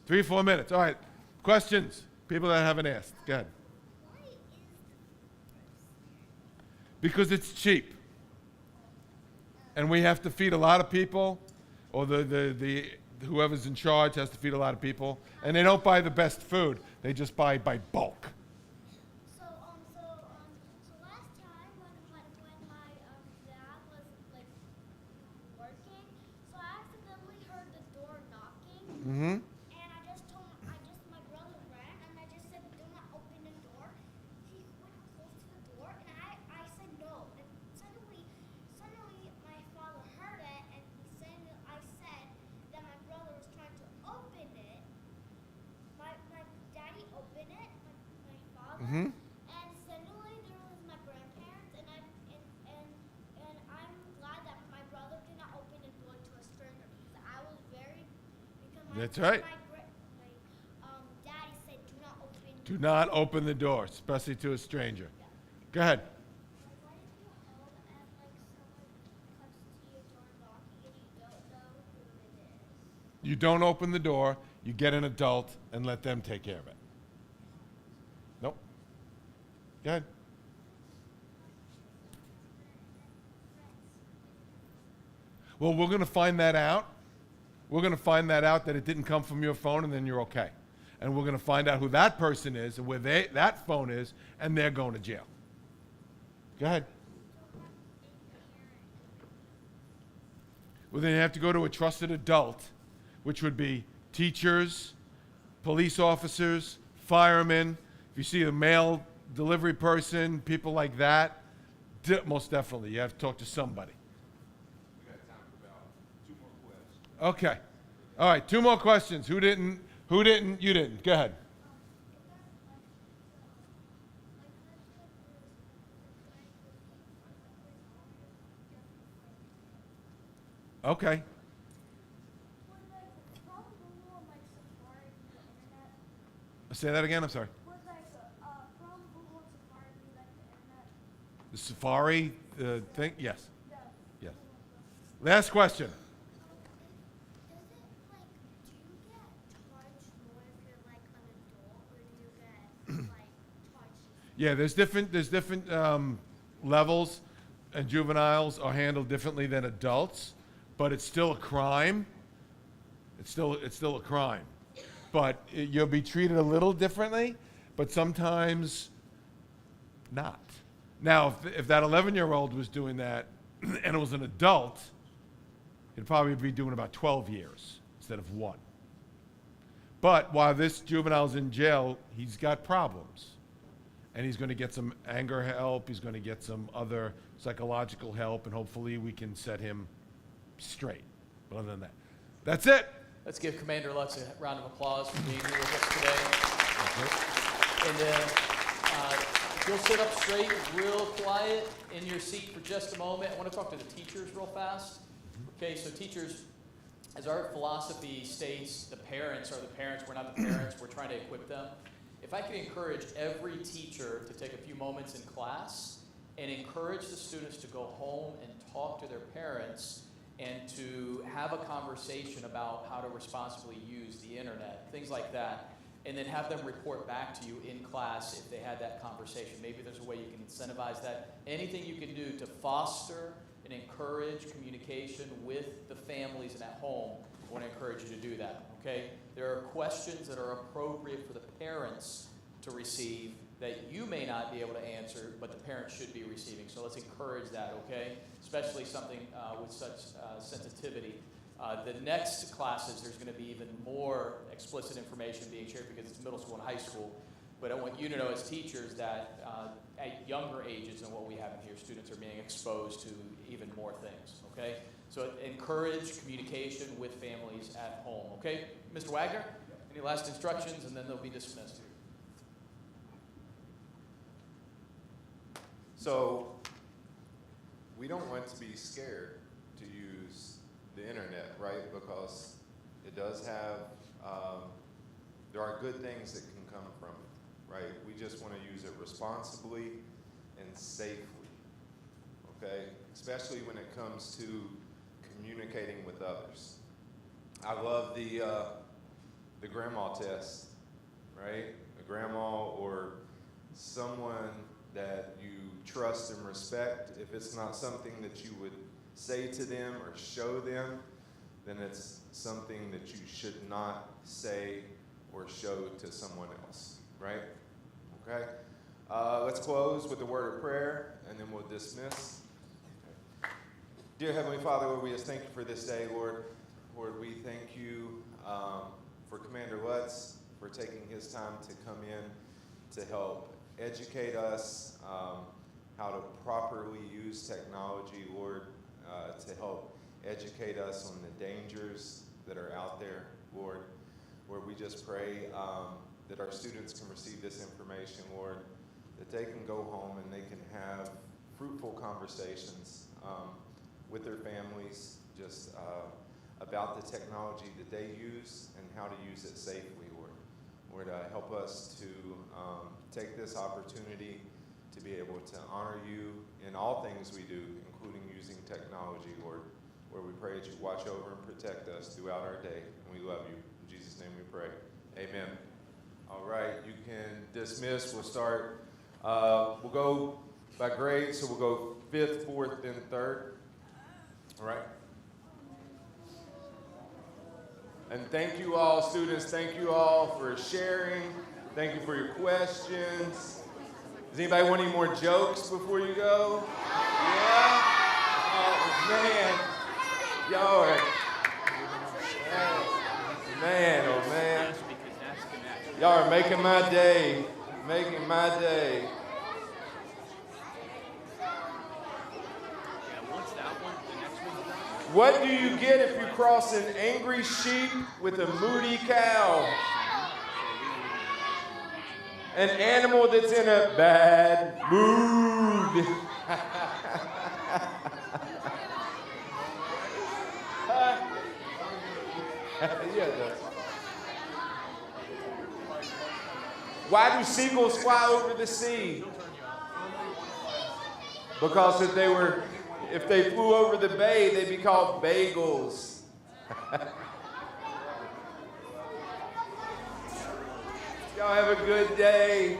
3 or 4 minutes. All right. Questions? People that haven't asked. Go ahead. Because it's cheap. and we have to feed a lot of people, or the whoever's in charge has to feed a lot of people, and they don't buy the best food. They just buy by bulk.
So last time when my dad was like working, so I accidentally heard the door knocking.
Mm-hmm.
And my brother ran, and I just said, "Do not open the door." He went close to the door, and I said no. And suddenly my father heard it, and I said that my brother was trying to open it. My daddy opened it, my father,
Mm-hmm.
and suddenly there was my grandparents, and I'm glad that my brother did not open the door to a stranger because I was very
That's right.
My daddy said do not open.
Do not open the door, especially to a stranger. Go ahead.
Like, what if you're home and like someone comes to your door knocking and you don't know who it is?
You don't open the door, you get an adult and let them take care of it. Nope. Go ahead. Well, we're going to find that out. We're going to find that out that it didn't come from your phone, and then you're okay. And we're going to find out who that person is and where that phone is, and they're going to jail. Go ahead. Well, then you have to go to a trusted adult, which would be teachers, police officers, firemen. If you see a mail delivery person, people like that, most definitely, you have to talk to somebody.
We got time for about 2 more questions.
Okay. All right, 2 more questions. Who didn't? You didn't. Go ahead. Okay. Say that again, I'm sorry. The Safari thing? Yes. Yes. Last question.
Does it like do you get charged more if you're like an adult, or do you get like charged?
Yeah, there's different levels, and juveniles are handled differently than adults, but it's still a crime. It's still a crime, but you'll be treated a little differently, but sometimes not. Now, if that 11-year-old was doing that, and it was an adult, he'd probably be doing about 12 years instead of 1. But while this juvenile's in jail, he's got problems. And he's going to get some anger help, he's going to get some other psychological help, and hopefully we can set him straight. But other than that, that's it.
Let's give Commander Lutz a round of applause for being here with us today. And then if you'll sit up straight, real quiet in your seat for just a moment. I want to talk to the teachers real fast. Okay, so teachers, as our philosophy states, the parents are the parents. We're not the parents. We're trying to equip them. If I could encourage every teacher to take a few moments in class and encourage the students to go home and talk to their parents and to have a conversation about how to responsibly use the internet, things like that, and then have them report back to you in class if they had that conversation. Maybe there's a way you can incentivize that. Anything you can do to foster and encourage communication with the families and at home, I want to encourage you to do that, okay? There are questions that are appropriate for the parents to receive that you may not be able to answer, but the parents should be receiving. So let's encourage that, okay? Especially something with such sensitivity. The next classes, there's going to be even more explicit information being shared because it's middle school and high school. But I want you to know as teachers that at younger ages than what we have in here, students are being exposed to even more things, okay? So encourage communication with families at home, okay? Mr. Wagner, any last instructions, and then they'll be dismissed.
So, we don't want to be scared to use the internet, right? Because it does have, there are good things that can come from it, right? We just want to use it responsibly and safely, okay? Especially when it comes to communicating with others. I love the grandma test, right? A grandma or someone that you trust and respect. If it's not something that you would say to them or show them, then it's something that you should not say or show to someone else, right? Okay? Let's close with a word of prayer, and then we'll dismiss. Dear Heavenly Father, Lord, we just thank you for this day, Lord. Lord, we thank you for Commander Lutz, for taking his time to come in to help educate us how to properly use technology, Lord, to help educate us on the dangers that are out there, Lord. Lord, we just pray that our students can receive this information, Lord, that they can go home and they can have fruitful conversations with their families just about the technology that they use and how to use it safely, Lord. Lord, help us to take this opportunity to be able to honor you in all things we do, including using technology, Lord. Lord, we pray that you watch over and protect us throughout our day, and we love you. In Jesus' name we pray. Amen. All right, you can dismiss. We'll start. We'll go by grade, so we'll go 5th, 4th, and 3rd. All right? And thank you all, students. Thank you all for sharing. Thank you for your questions. Does anybody want any more jokes before you go? Yeah? Oh, man. Y'all are... Man, oh, man. Y'all are making my day. Making my day. What do you get if you cross an angry sheep with a moody cow? An animal that's in a bad mood. Yeah, it does. Why do seagulls fly over the sea? Because if they flew over the bay, they'd be called bagels. Y'all have a good day.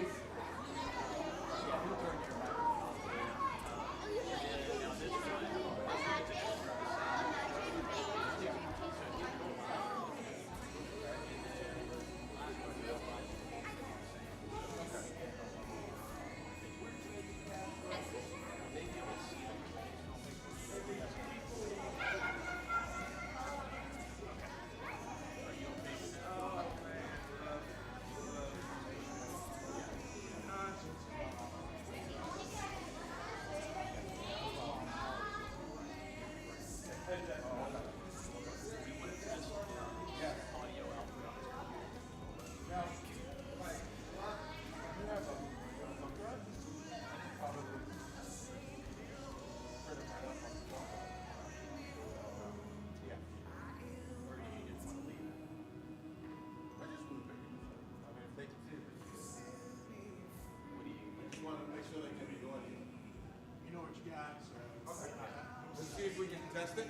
Let's see if we can test it.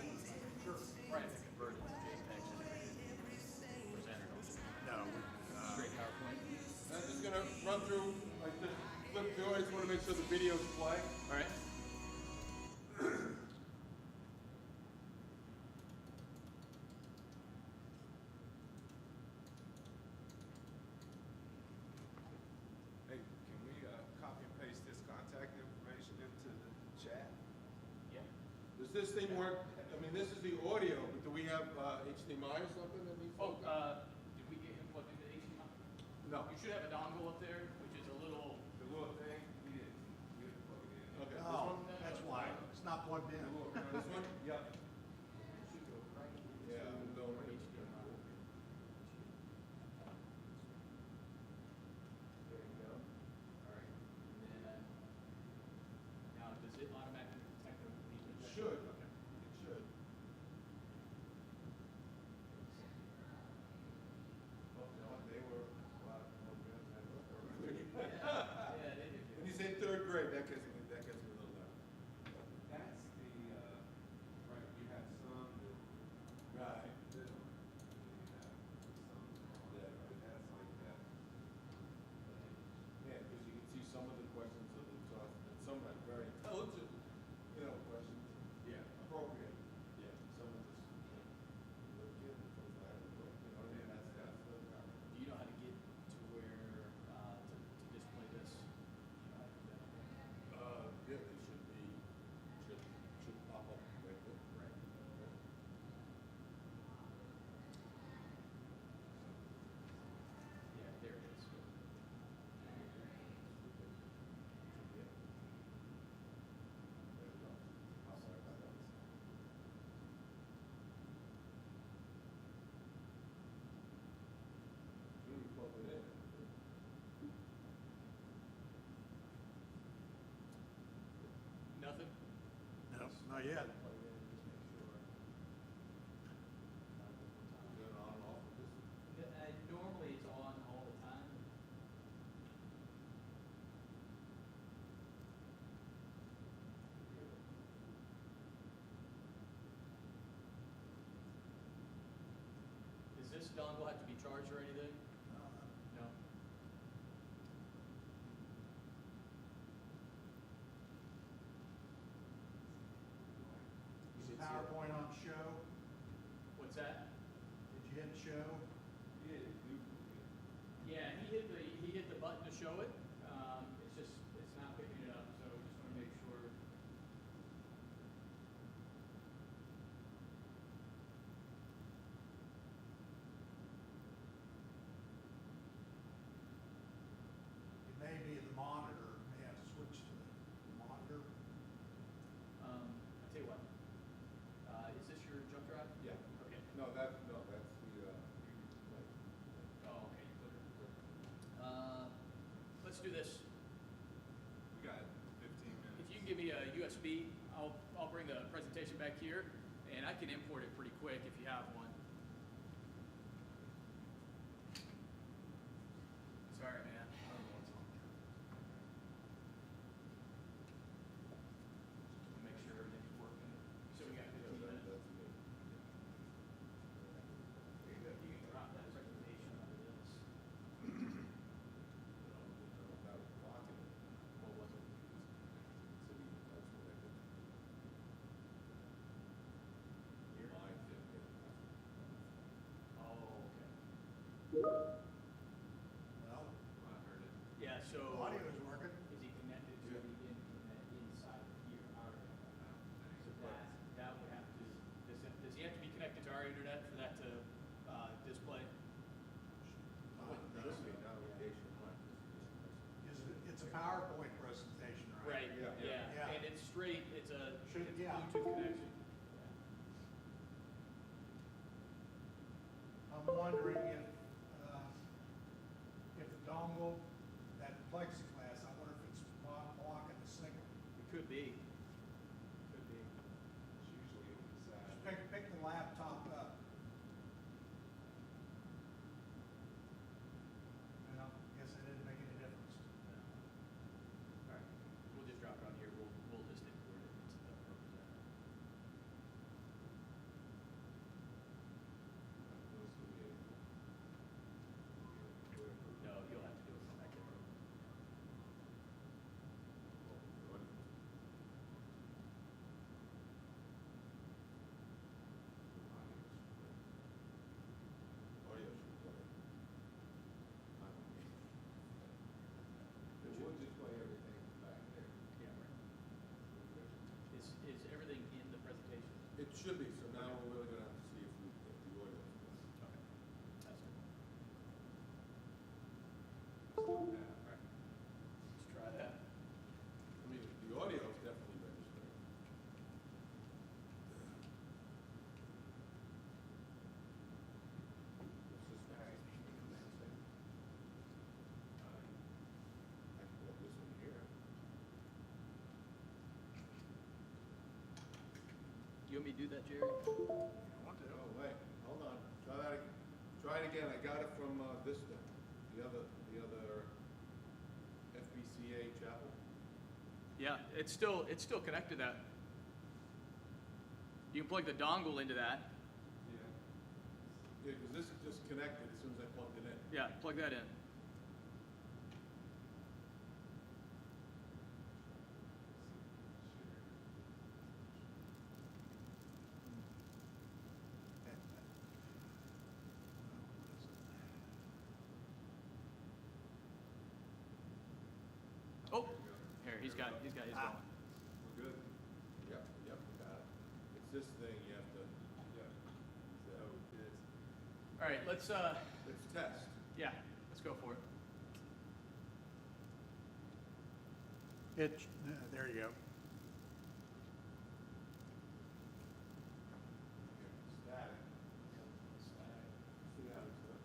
Sure. Right, to convert it to JPEGs and present it. No. Straight PowerPoint.
I'm just gonna run through like this. Flip through. I just want to make sure the videos play.
All right.
Hey, can we copy and paste this contact information into the chat?
Yeah.
Does this thing work? I mean, this is the audio, but do we have HDMI or something that needs?
Oh, did we get him plugged into HDMI?
No.
You should have a dongle up there, which is a little.
The little thing, we didn't plug it in.
Okay.
Oh, that's why. It's not plugged in.
This one?
Yep.
Yeah, I'm going with HDMI.
There you go. All right.
And then, now, does it automatically detect the
It should.
Okay.
It should. They were a lot more good than
Yeah, they did.
When you say 3rd grade, that gets me a little down.
That's the, right, you have some that
Right.
fiddle, and you have some that, but that's like that.
Yeah, because you can see some of the questions of the talk, and some have very intelligent, questions.
Yeah.
Not yet.
Normally it's on all the time. Does this dongle have to be charged or anything? No.
Is the PowerPoint on show?
What's that?
Did you hit show?
Yeah, he hit the button to show it. It's not picking it up, so we just want to make sure.
It may be the monitor, may have to switch to the monitor.
I tell you what. Is this your jump drive?
Yeah.
Okay.
No, that's the,
Oh, okay. Let's do this.
we got 15 minutes.
If you can give me a USB, I'll bring the presentation back here, and I can import it pretty quick if you have one. Sorry, man. Make sure everything's working. So we got 15 minutes. You can drop that presentation onto this. What was it? Oh, okay.
Well,
Yeah, so.
audio is working.
Is he connected to the inside here, our internet? So that would have to, does he have to be connected to our internet for that to display?
It's a PowerPoint presentation, right?
Right,
Yeah.
yeah,
Yeah.
and it's straight, it's a
Should-
it's
yeah.
Bluetooth connection.
I'm wondering if the dongle, that plexiglass, I wonder if it's blocking the signal.
It could be. Could be.
It's usually on the side.
Just pick the laptop up. Well, guess it didn't make any difference.
All right, we'll just drop it on here, we'll just import it into the representative. No, you'll have to do it from back there.
We'll just play everything back there.
Yeah, right. Is everything in the presentation?
It should be, so now we're really gonna have to see if the audio is.
Okay. That's good.
All right.
Let's try that.
I mean, the audio is definitely registered. It's just I can put this in here.
You want me to do that, Jerry?
Oh, wait, hold on, try it again, I got it from, this thing, the other FBCA chapel.
Yeah, it's still connected to that. You can plug the dongle into that.
Yeah, because this is just connected as soon as I plugged it in.
Yeah, plug that in. Oh, here, he's got his going.
We're good? Yep, we got it. It's this thing you have to, so
All right, let's
test.
yeah, let's go for it.
There you go.
Static. See how it's done.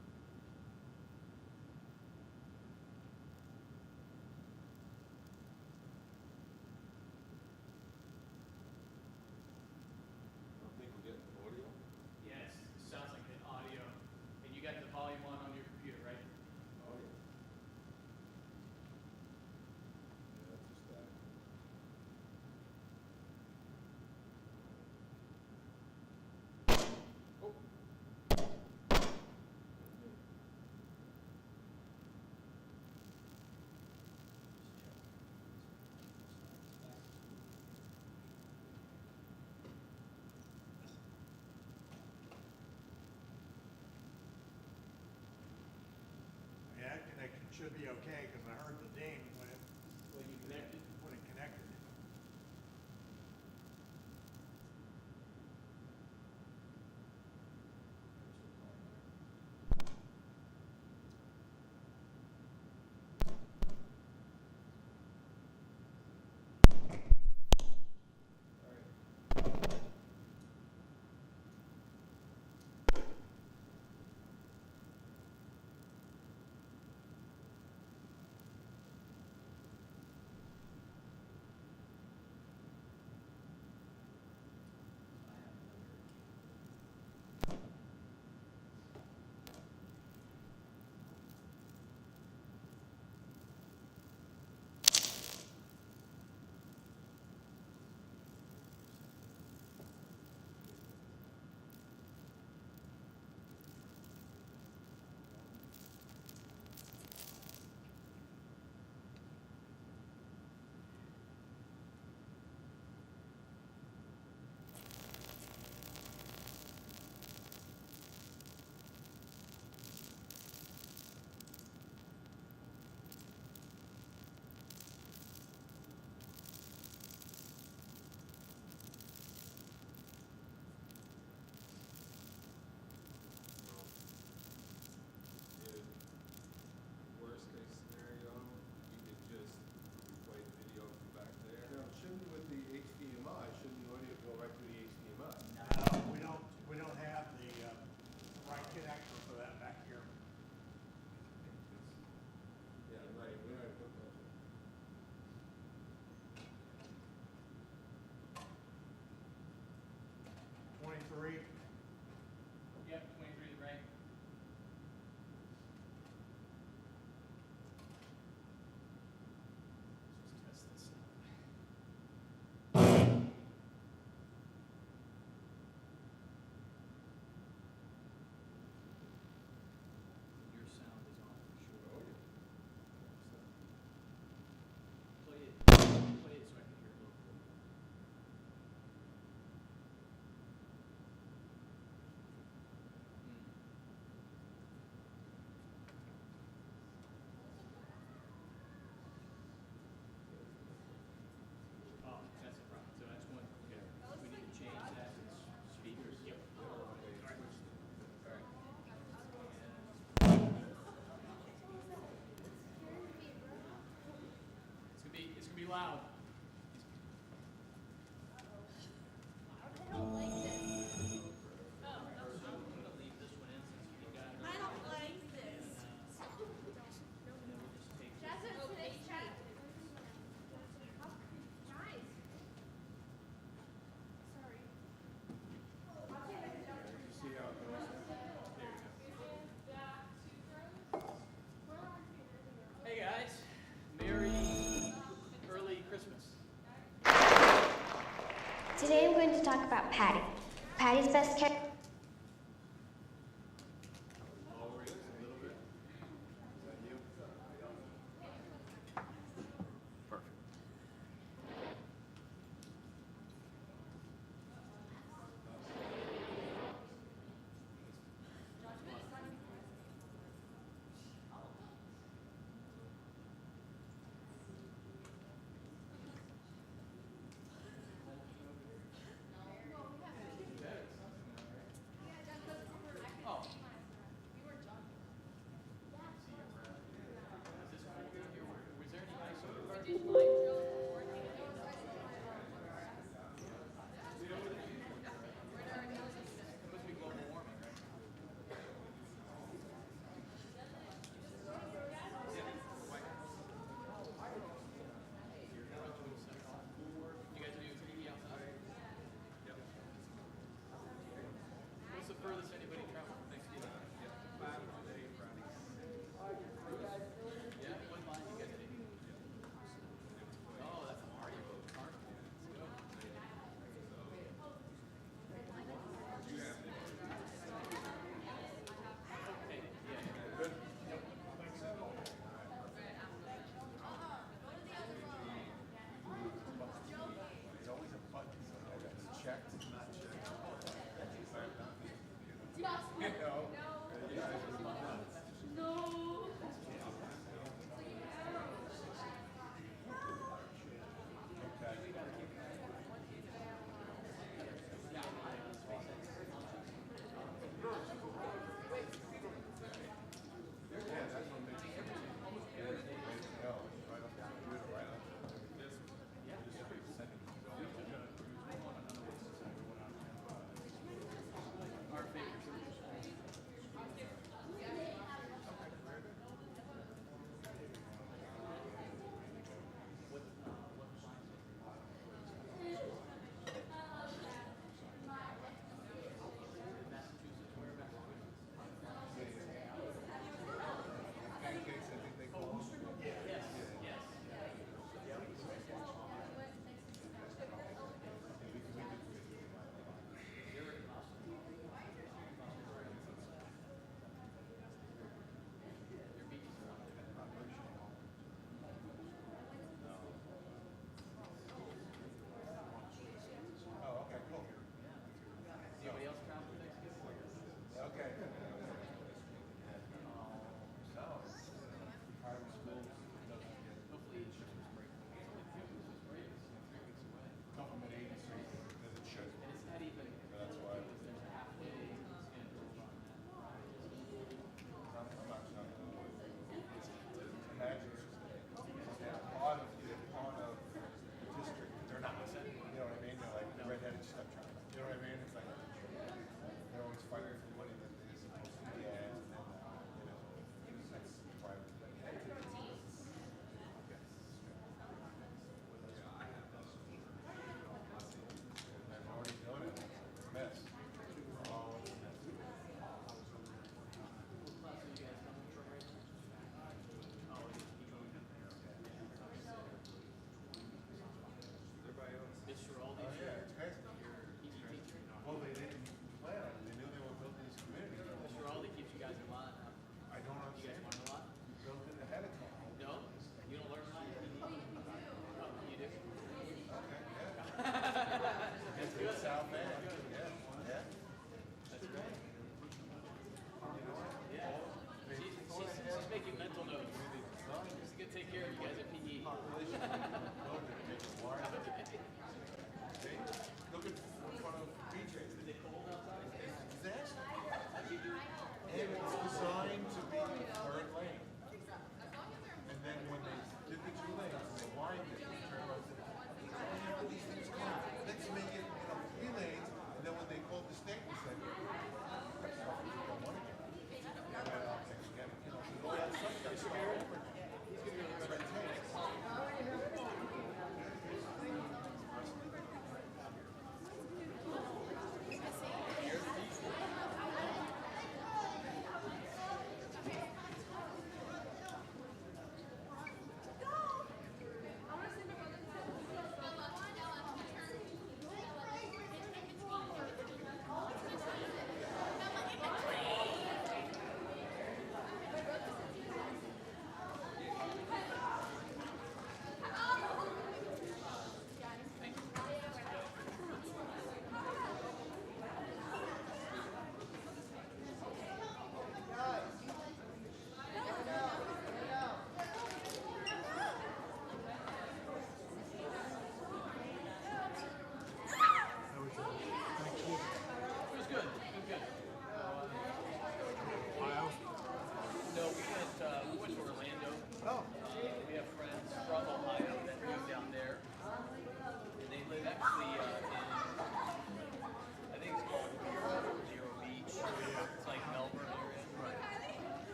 be okay, because I heard the ding when it connected. When it connected.
Worst case scenario, you could just replay the video from back there. Now, shouldn't with the HDMI, shouldn't the audio go right to the HDMI?
We don't have the right connector for that back here.
Yeah, right, we don't have to put that.
23.
Yep, 23 is right. Let's just test this out. Your sound is on for sure. Play it so I can hear it a little bit. Oh, that's the problem. So that's one. Okay. We need to change that to speakers. Yep. All right. It's gonna be loud.
See how it goes?
Hey guys, Merry early Christmas.
Today I'm going to talk about Patty. Patty's best character.
Lower it a little bit. Is that you? Perfect.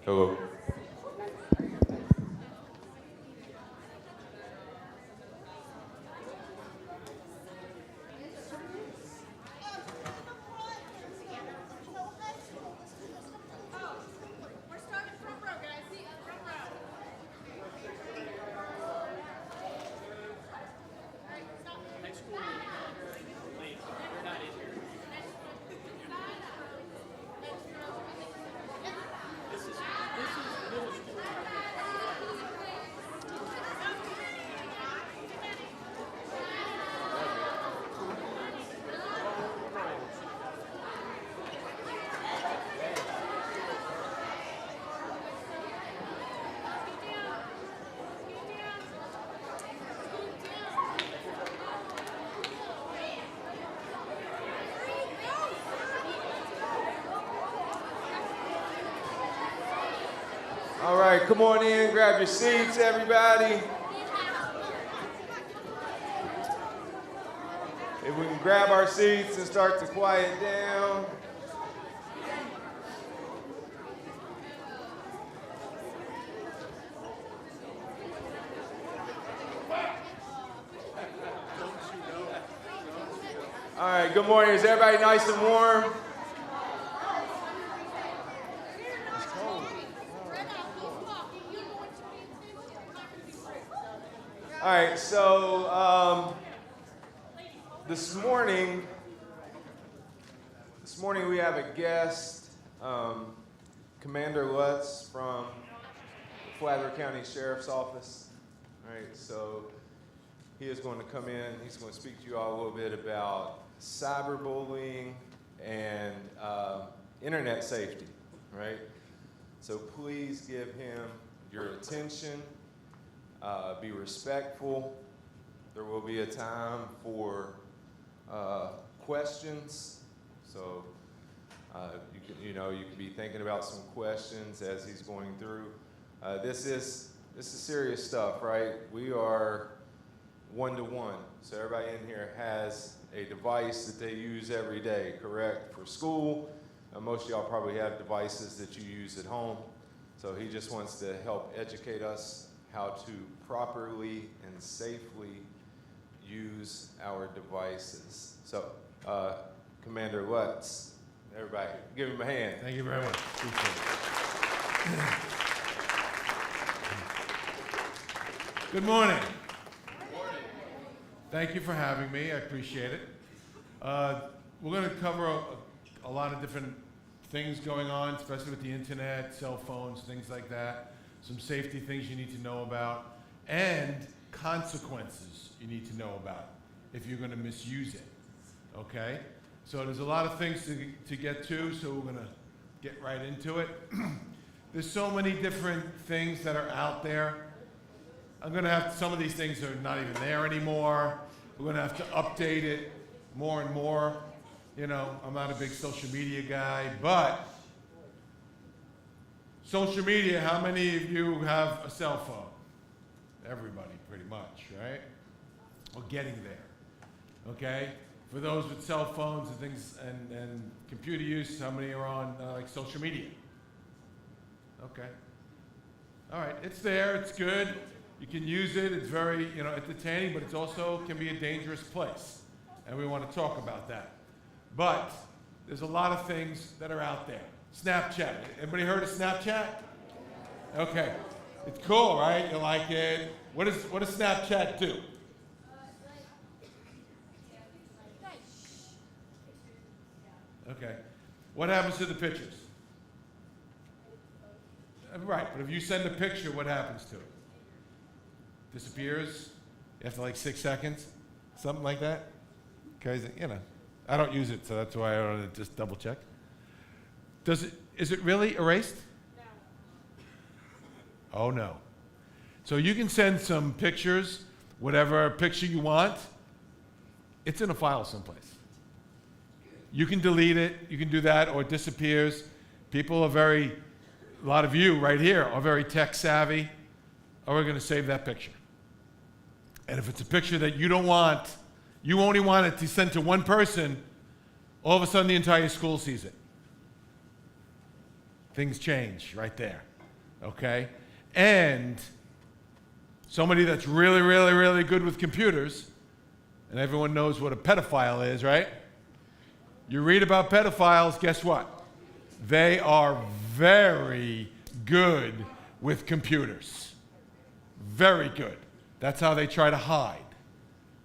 Hello.
We're starting front row, guys. Front row. All right, stop.
Next school meeting. You're not in here. This is middle school.
All right, come on in, grab your seats, everybody. If we can grab our seats and start to quiet down. All right, good morning. Is everybody nice and warm? All right, so this morning we have a guest, Commander Lutz from Flagler County Sheriff's Office. All right, so he is going to come in. He's going to speak to you all a little bit about cyberbullying and internet safety. Right? So please give him your attention. Be respectful. There will be a time for questions. So you can be thinking about some questions as he's going through. This is serious stuff, right? We are one-to-one. So everybody in here has a device that they use every day, correct? For school, most of y'all probably have devices that you use at home. So he just wants to help educate us how to properly and safely use our devices. So, Commander Lutz, everybody, give him a hand.
Thank you very much. Appreciate it. Good morning. Thank you for having me. I appreciate it. We're going to cover a lot of different things going on, especially with the internet, cell phones, things like that. Some safety things you need to know about, and consequences you need to know about if you're going to misuse it. Okay? So there's a lot of things to get to, so we're going to get right into it. There's so many different things that are out there. I'm going to have some of these things are not even there anymore. We're going to have to update it more and more. You know, I'm not a big social media guy, but social media, how many of you have a cell phone? Everybody, pretty much, right? We're getting there, okay? For those with cell phones and things and computer use, how many are on like social media? Okay. All right, it's there, it's good. You can use it, it's very, entertaining, but it's also can be a dangerous place. And we want to talk about that. But there's a lot of things that are out there. Snapchat. Everybody heard of Snapchat? Okay. It's cool, right? You like it. What does Snapchat do? Okay. What happens to the pictures? Right, but if you send a picture, what happens to it? Disappears after like 6 seconds? Something like that? Crazy, I don't use it, so that's why I want to just double check. Is it really erased? No. Oh no. So you can send some pictures, whatever picture you want. It's in a file someplace. You can delete it, you can do that, or it disappears. People are a lot of you right here are very tech savvy, or we're going to save that picture. And if it's a picture that you don't want, you only want it to send to one person, all of a sudden the entire school sees it. Things change right there. okay? And somebody that's really, really, really good with computers, and everyone knows what a pedophile is, right? You read about pedophiles, guess what? They are very good with computers. Very good. That's how they try to hide.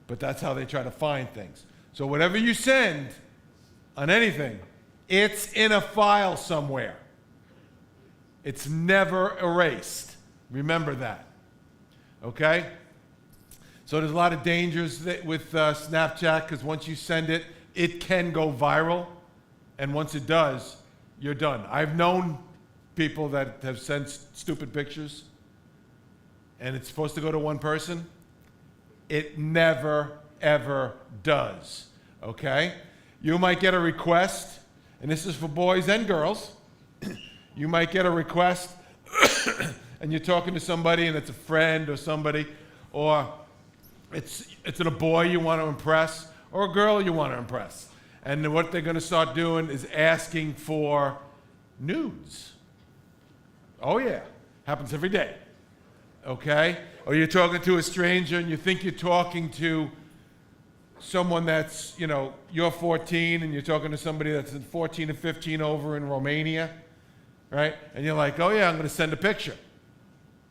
But that's how they try to find things. So whatever you send on anything, it's in a file somewhere. It's never erased. Remember that. Okay? So there's a lot of dangers with Snapchat, because once you send it, it can go viral. And once it does, you're done. I've known people that have sent stupid pictures, and it's supposed to go to one person. It never, ever does. Okay? You might get a request, and this is for boys and girls. You might get a request, and you're talking to somebody, and it's a friend or somebody, or it's a boy you want to impress, or a girl you want to impress. And what they're going to start doing is asking for nudes. Oh yeah, happens every day. Okay? Or you're talking to a stranger and you think you're talking to someone that's, you're 14 and you're talking to somebody that's 14 or 15 over in Romania, right? And you're like, oh yeah, I'm going to send a picture.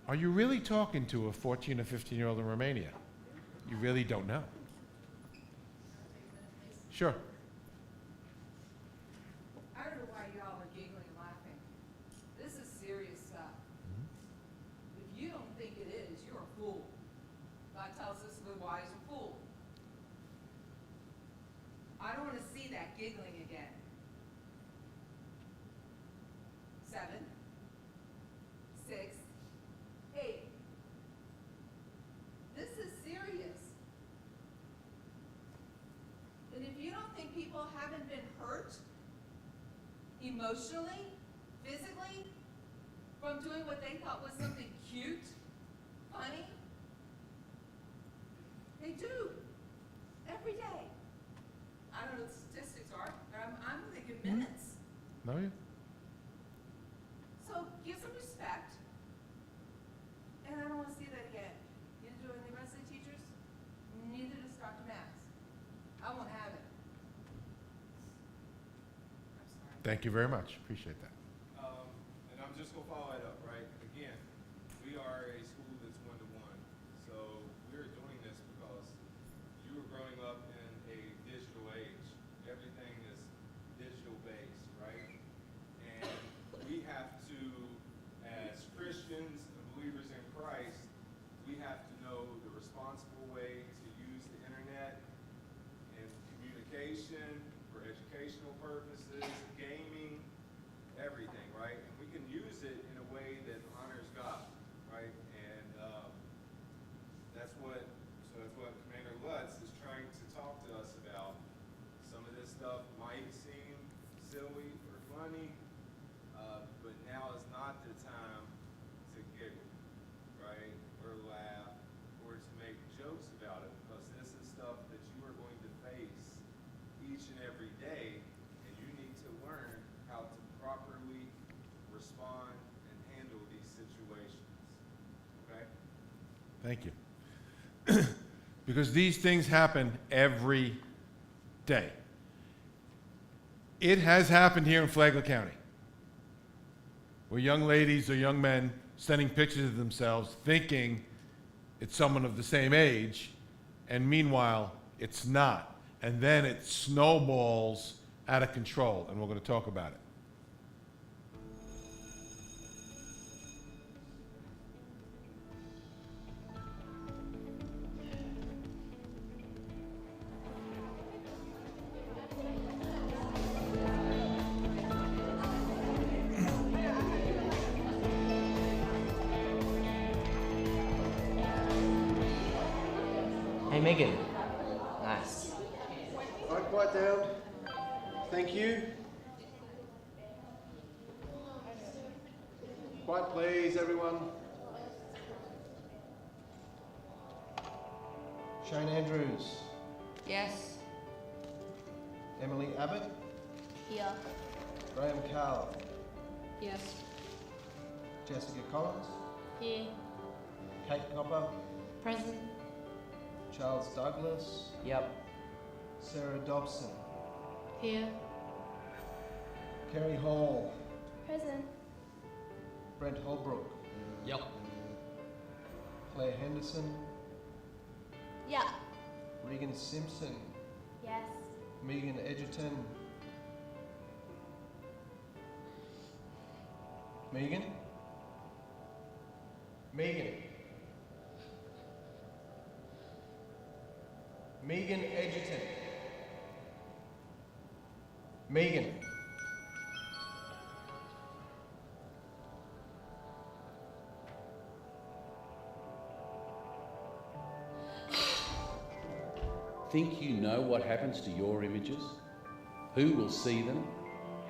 Are you really talking to a 14 or 15-year-old in Romania? You really don't know. Sure.
I don't know why y'all are giggling and laughing. This is serious stuff. If you don't think it is, you're a fool. God tells us the wise are fools. I don't want to see that giggling again. 7, 6, 8. This is serious. And if you don't think people haven't been hurt emotionally, physically, from doing what they thought was something cute, funny, they do. Every day. I don't know what the statistics are, but I'm thinking minutes.
No, you?
So give some respect. And I don't want to see that again. Neither do the rest of the teachers, neither does Dr. Max. I won't have it. I'm sorry.
Thank you very much. Appreciate that.
And I'm just going to follow it up, right? Again, we are a school that's one-to-one. So we're doing this because you were growing up in a digital age. Everything is digital-based, right? And we have to, as Christians and believers in Christ, we have to know the responsible way to use the internet in communication, for educational purposes, gaming, everything, right? And we can use it in a way that honors God, right? And that's what Commander Lutz is trying to talk to us about. Some of this stuff might seem silly or funny, but now is not the time to giggle, right? Or laugh, or to make jokes about it, because this is stuff that you are going to face each and every day, and you need to learn how to properly respond and handle these situations, okay?
Thank you. Because these things happen every day. It has happened here in Flagler County, where young ladies or young men sending pictures of themselves thinking it's someone of the same age, and meanwhile, it's not. And then it snowballs out of control, and we're going to talk about it.
Hey, Megan. Nice.
All right, quiet down. Thank you. Quiet, please, everyone. Shane Andrews.
Yes.
Emily Abbott.
Here.
Graham Carl.
Yes.
Jessica Collins,
Here.
Kate Copper,
Present.
Charles Douglas,
Yep.
Sarah Dobson,
Here.
Kerry Hall,
Present.
Brent Holbrook,
Yep.
Claire Henderson,
Yeah.
Regan Simpson,
Yes.
Megan Edgerton, Megan, Megan Edgerton, Megan.
Think you know what happens to your images? Who will see them?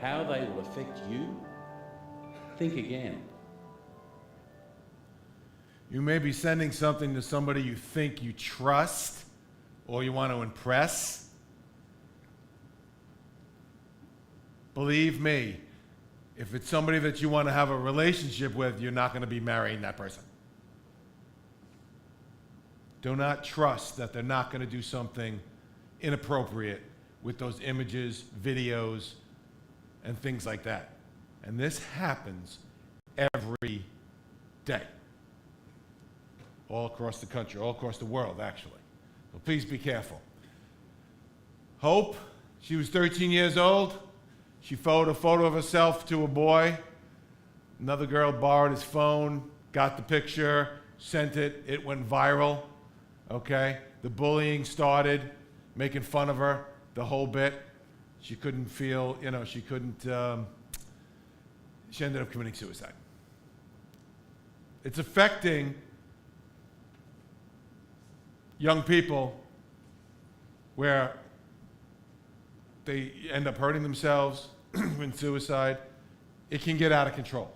How they will affect you? Think again.
You may be sending something to somebody you think you trust or you want to impress. Believe me, if it's somebody that you want to have a relationship with, you're not going to be marrying that person. Do not trust that they're not going to do something inappropriate with those images, videos, and things like that. And this happens every day. All across the country, all across the world, actually. So please be careful. Hope, she was 13 years old. She phoned a photo of herself to a boy. Another girl borrowed his phone, got the picture, sent it. It went viral. Okay? The bullying started, making fun of her, the whole bit. She couldn't feel, she couldn't, she ended up committing suicide. It's affecting young people where they end up hurting themselves in suicide. It can get out of control.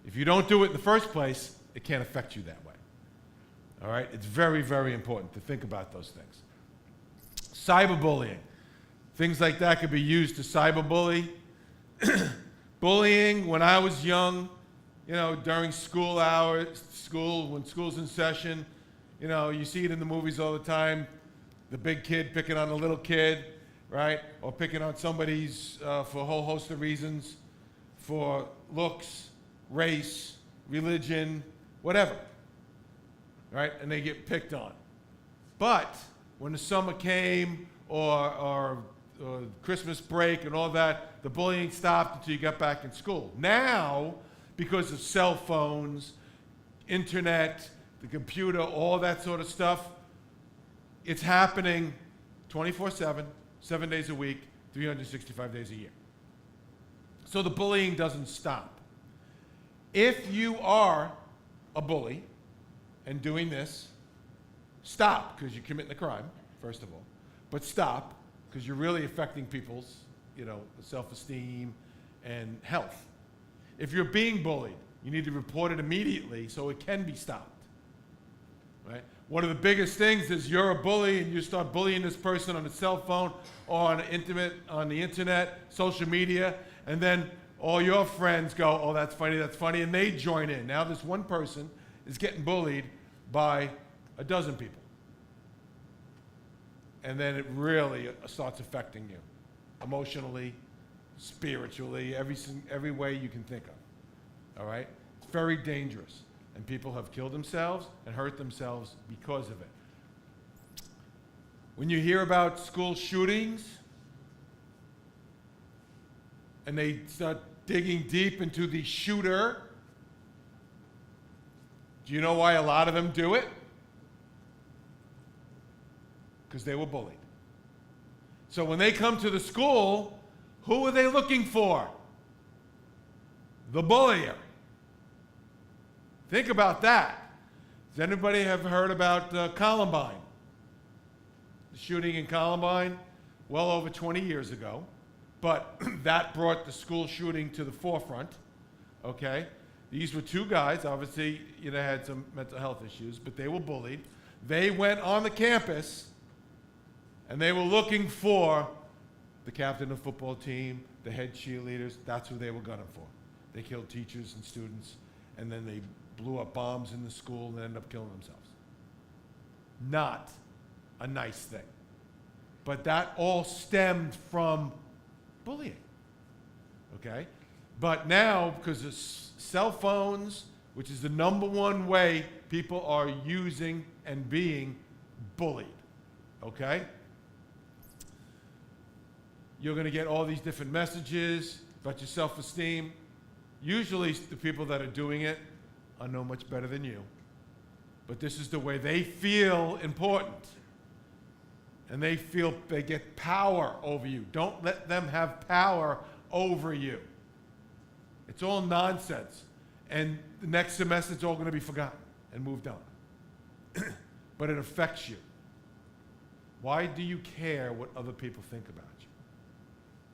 If you don't do it in the first place, it can't affect you that way. All right? It's very, very important to think about those things. Cyberbullying. Things like that could be used to cyberbully. Bullying, when I was young, during school hours, when school's in session, you see it in the movies all the time. The big kid picking on the little kid, right? Or picking on somebody's for a whole host of reasons, for looks, race, religion, whatever, right? And they get picked on. But when the summer came or Christmas break and all that, the bullying stopped until you got back in school. Now, because of cell phones, internet, the computer, all that sort of stuff, it's happening 24/7, 7 days a week, 365 days a year. So the bullying doesn't stop. If you are a bully and doing this, stop, because you're committing a crime, first of all. But stop, because you're really affecting people's, self-esteem and health. If you're being bullied, you need to report it immediately so it can be stopped. Right? One of the biggest things is you're a bully and you start bullying this person on a cell phone or on the internet, social media, and then all your friends go, oh, that's funny, and they join in. Now this one person is getting bullied by a dozen people. And then it really starts affecting you emotionally, spiritually, every way you can think of. All right? It's very dangerous. And people have killed themselves and hurt themselves because of it. When you hear about school shootings and they start digging deep into the shooter, do you know why a lot of them do it? Because they were bullied. So when they come to the school, who are they looking for? The bullier. Think about that. Does anybody have heard about Columbine? The shooting in Columbine, well over 20 years ago. But that brought the school shooting to the forefront, okay? These were two guys, obviously, had some mental health issues, but they were bullied. They went on the campus, and they were looking for the captain of the football team, the head cheerleaders. That's who they were gunning for. They killed teachers and students, and then they blew up bombs in the school and ended up killing themselves. Not a nice thing. But that all stemmed from bullying, okay? But now, because of cell phones, which is the #1 way people are using and being bullied, okay? You're going to get all these different messages about your self-esteem. Usually the people that are doing it are no much better than you. But this is the way they feel important. And they feel they get power over you. Don't let them have power over you. It's all nonsense. And the next semester it's all going to be forgotten and moved on. But it affects you. Why do you care what other people think about you?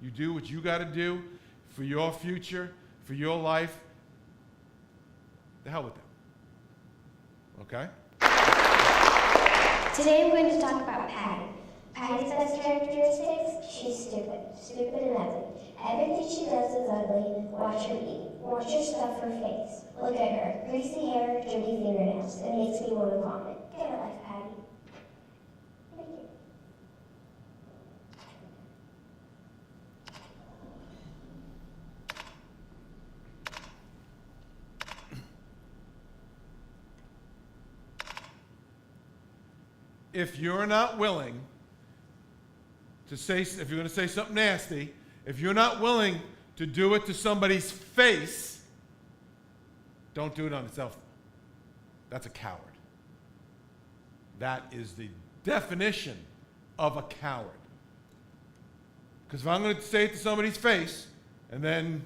You do what you got to do for your future, for your life. The hell with them. Okay?
Today I'm going to talk about Patty. Patty's best characteristics, she's stupid. Stupid and ugly. Everything she does is ugly. Watch her eat. Watch her stuff her face. Look at her. Greasy hair, dirty fingernails. It makes me want to vomit. Get a life, Patty. Thank you.
If you're not willing to say, if you're going to say something nasty, if you're not willing to do it to somebody's face, don't do it on the cell phone. That's a coward. That is the definition of a coward. Because if I'm going to say it to somebody's face, and then,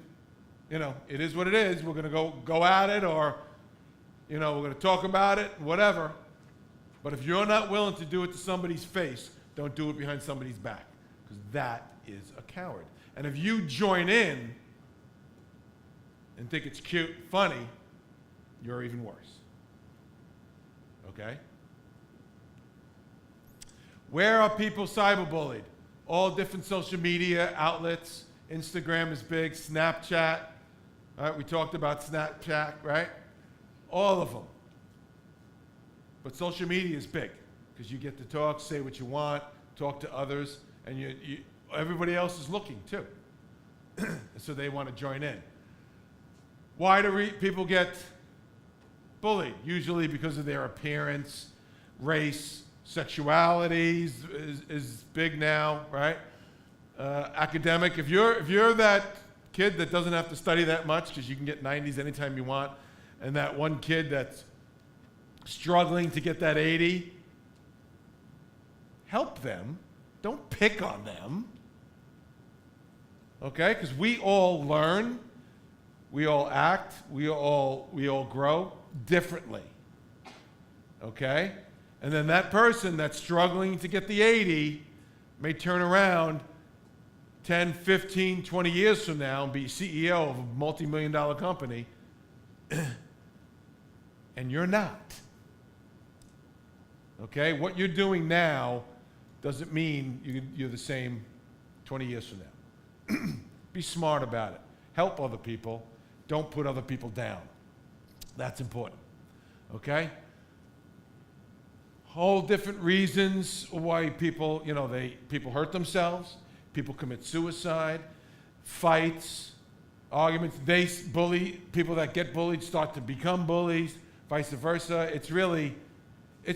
it is what it is, we're going to go at it, or, we're going to talk about it, whatever. But if you're not willing to do it to somebody's face, don't do it behind somebody's back, because that is a coward. And if you join in and think it's cute, funny, you're even worse. Okay? Where are people cyberbullied? All different social media outlets. Instagram is big, Snapchat. All right, we talked about Snapchat, right? All of them. But social media is big because you get to talk, say what you want, talk to others, and everybody else is looking too. So they want to join in. Why do people get bullied? Usually because of their appearance, race, sexuality is big now, right? Academic. If you're that kid that doesn't have to study that much because you can get 90s anytime you want, and that one kid that's struggling to get that 80, help them. Don't pick on them. Okay? Because we all learn, we all act, we all grow differently. Okay? And then that person that's struggling to get the 80 may turn around 10, 15, 20 years from now and be CEO of a multi-million-dollar company, and you're not. Okay? What you're doing now doesn't mean you're the same 20 years from now. Be smart about it. Help other people. Don't put other people down. That's important. Okay? Whole different reasons why people, people hurt themselves, people commit suicide, fights, arguments. People that get bullied start to become bullies, vice versa. It's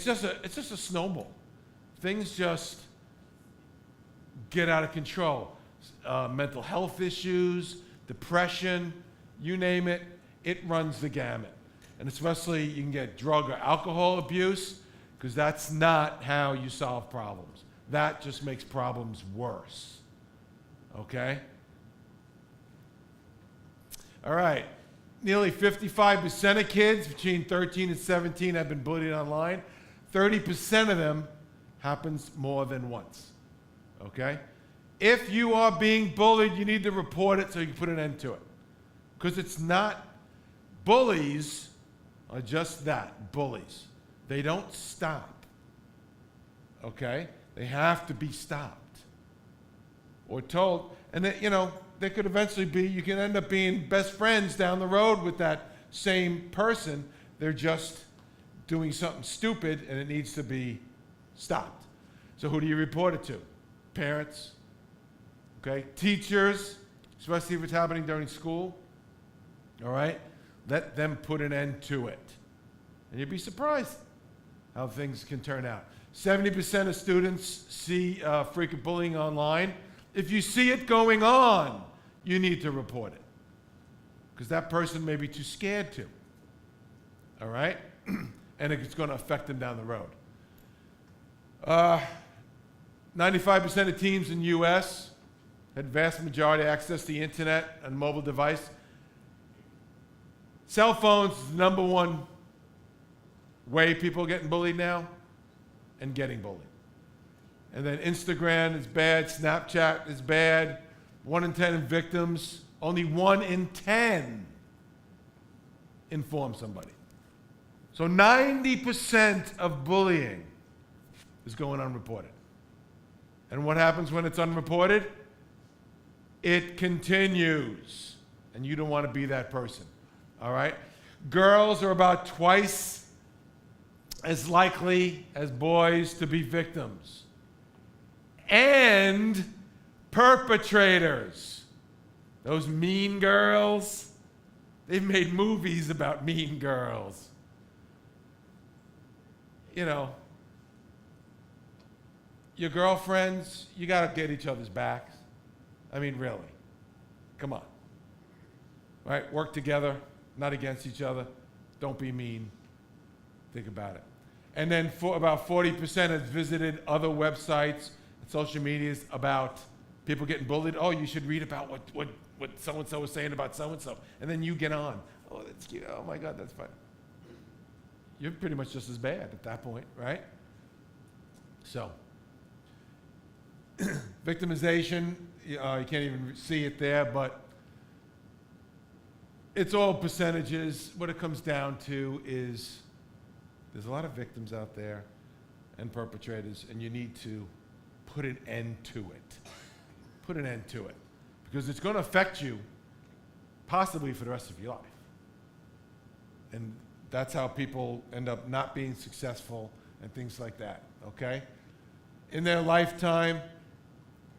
just a snowball. Things just get out of control. Mental health issues, depression, you name it, it runs the gamut. And especially you can get drug or alcohol abuse, because that's not how you solve problems. That just makes problems worse. Okay? All right. Nearly 55% of kids between 13 and 17 have been bullied online. 30% of them happens more than once. Okay? If you are being bullied, you need to report it so you can put an end to it. Because it's not, bullies are just that, bullies. They don't stop. Okay? They have to be stopped or told. And then, they could eventually be, you can end up being best friends down the road with that same person. They're just doing something stupid and it needs to be stopped. So who do you report it to? Parents, okay? Teachers, especially if it's happening during school, all right? Let them put an end to it. And you'd be surprised how things can turn out. 70% of students see frequent bullying online. If you see it going on, you need to report it. Because that person may be too scared to. All right? And it's going to affect them down the road. 95% of teens in the U.S. had vast majority access to the internet and mobile device. Cell phones is the number one way people are getting bullied now and getting bullied. And then Instagram is bad, Snapchat is bad. 1 in 10 victims, only 1 in 10 inform somebody. So 90% of bullying is going unreported. And what happens when it's unreported? It continues. And you don't want to be that person. All right? Girls are about twice as likely as boys to be victims. And perpetrators. Those mean girls, they've made movies about mean girls. You know, your girlfriends, you got to get each other's backs. I mean, really. Come on. Right? Work together, not against each other. Don't be mean. Think about it. And then about 40% has visited other websites and social medias about people getting bullied. Oh, you should read about what so-and-so was saying about so-and-so. And then you get on. Oh, that's cute. Oh, my God, that's fine. You're pretty much just as bad at that point, right? So, victimization, you can't even see it there, but it's all percentages. What it comes down to is there's a lot of victims out there and perpetrators, and you need to put an end to it. Put an end to it. Because it's going to affect you possibly for the rest of your life. And that's how people end up not being successful and things like that, okay? In their lifetime,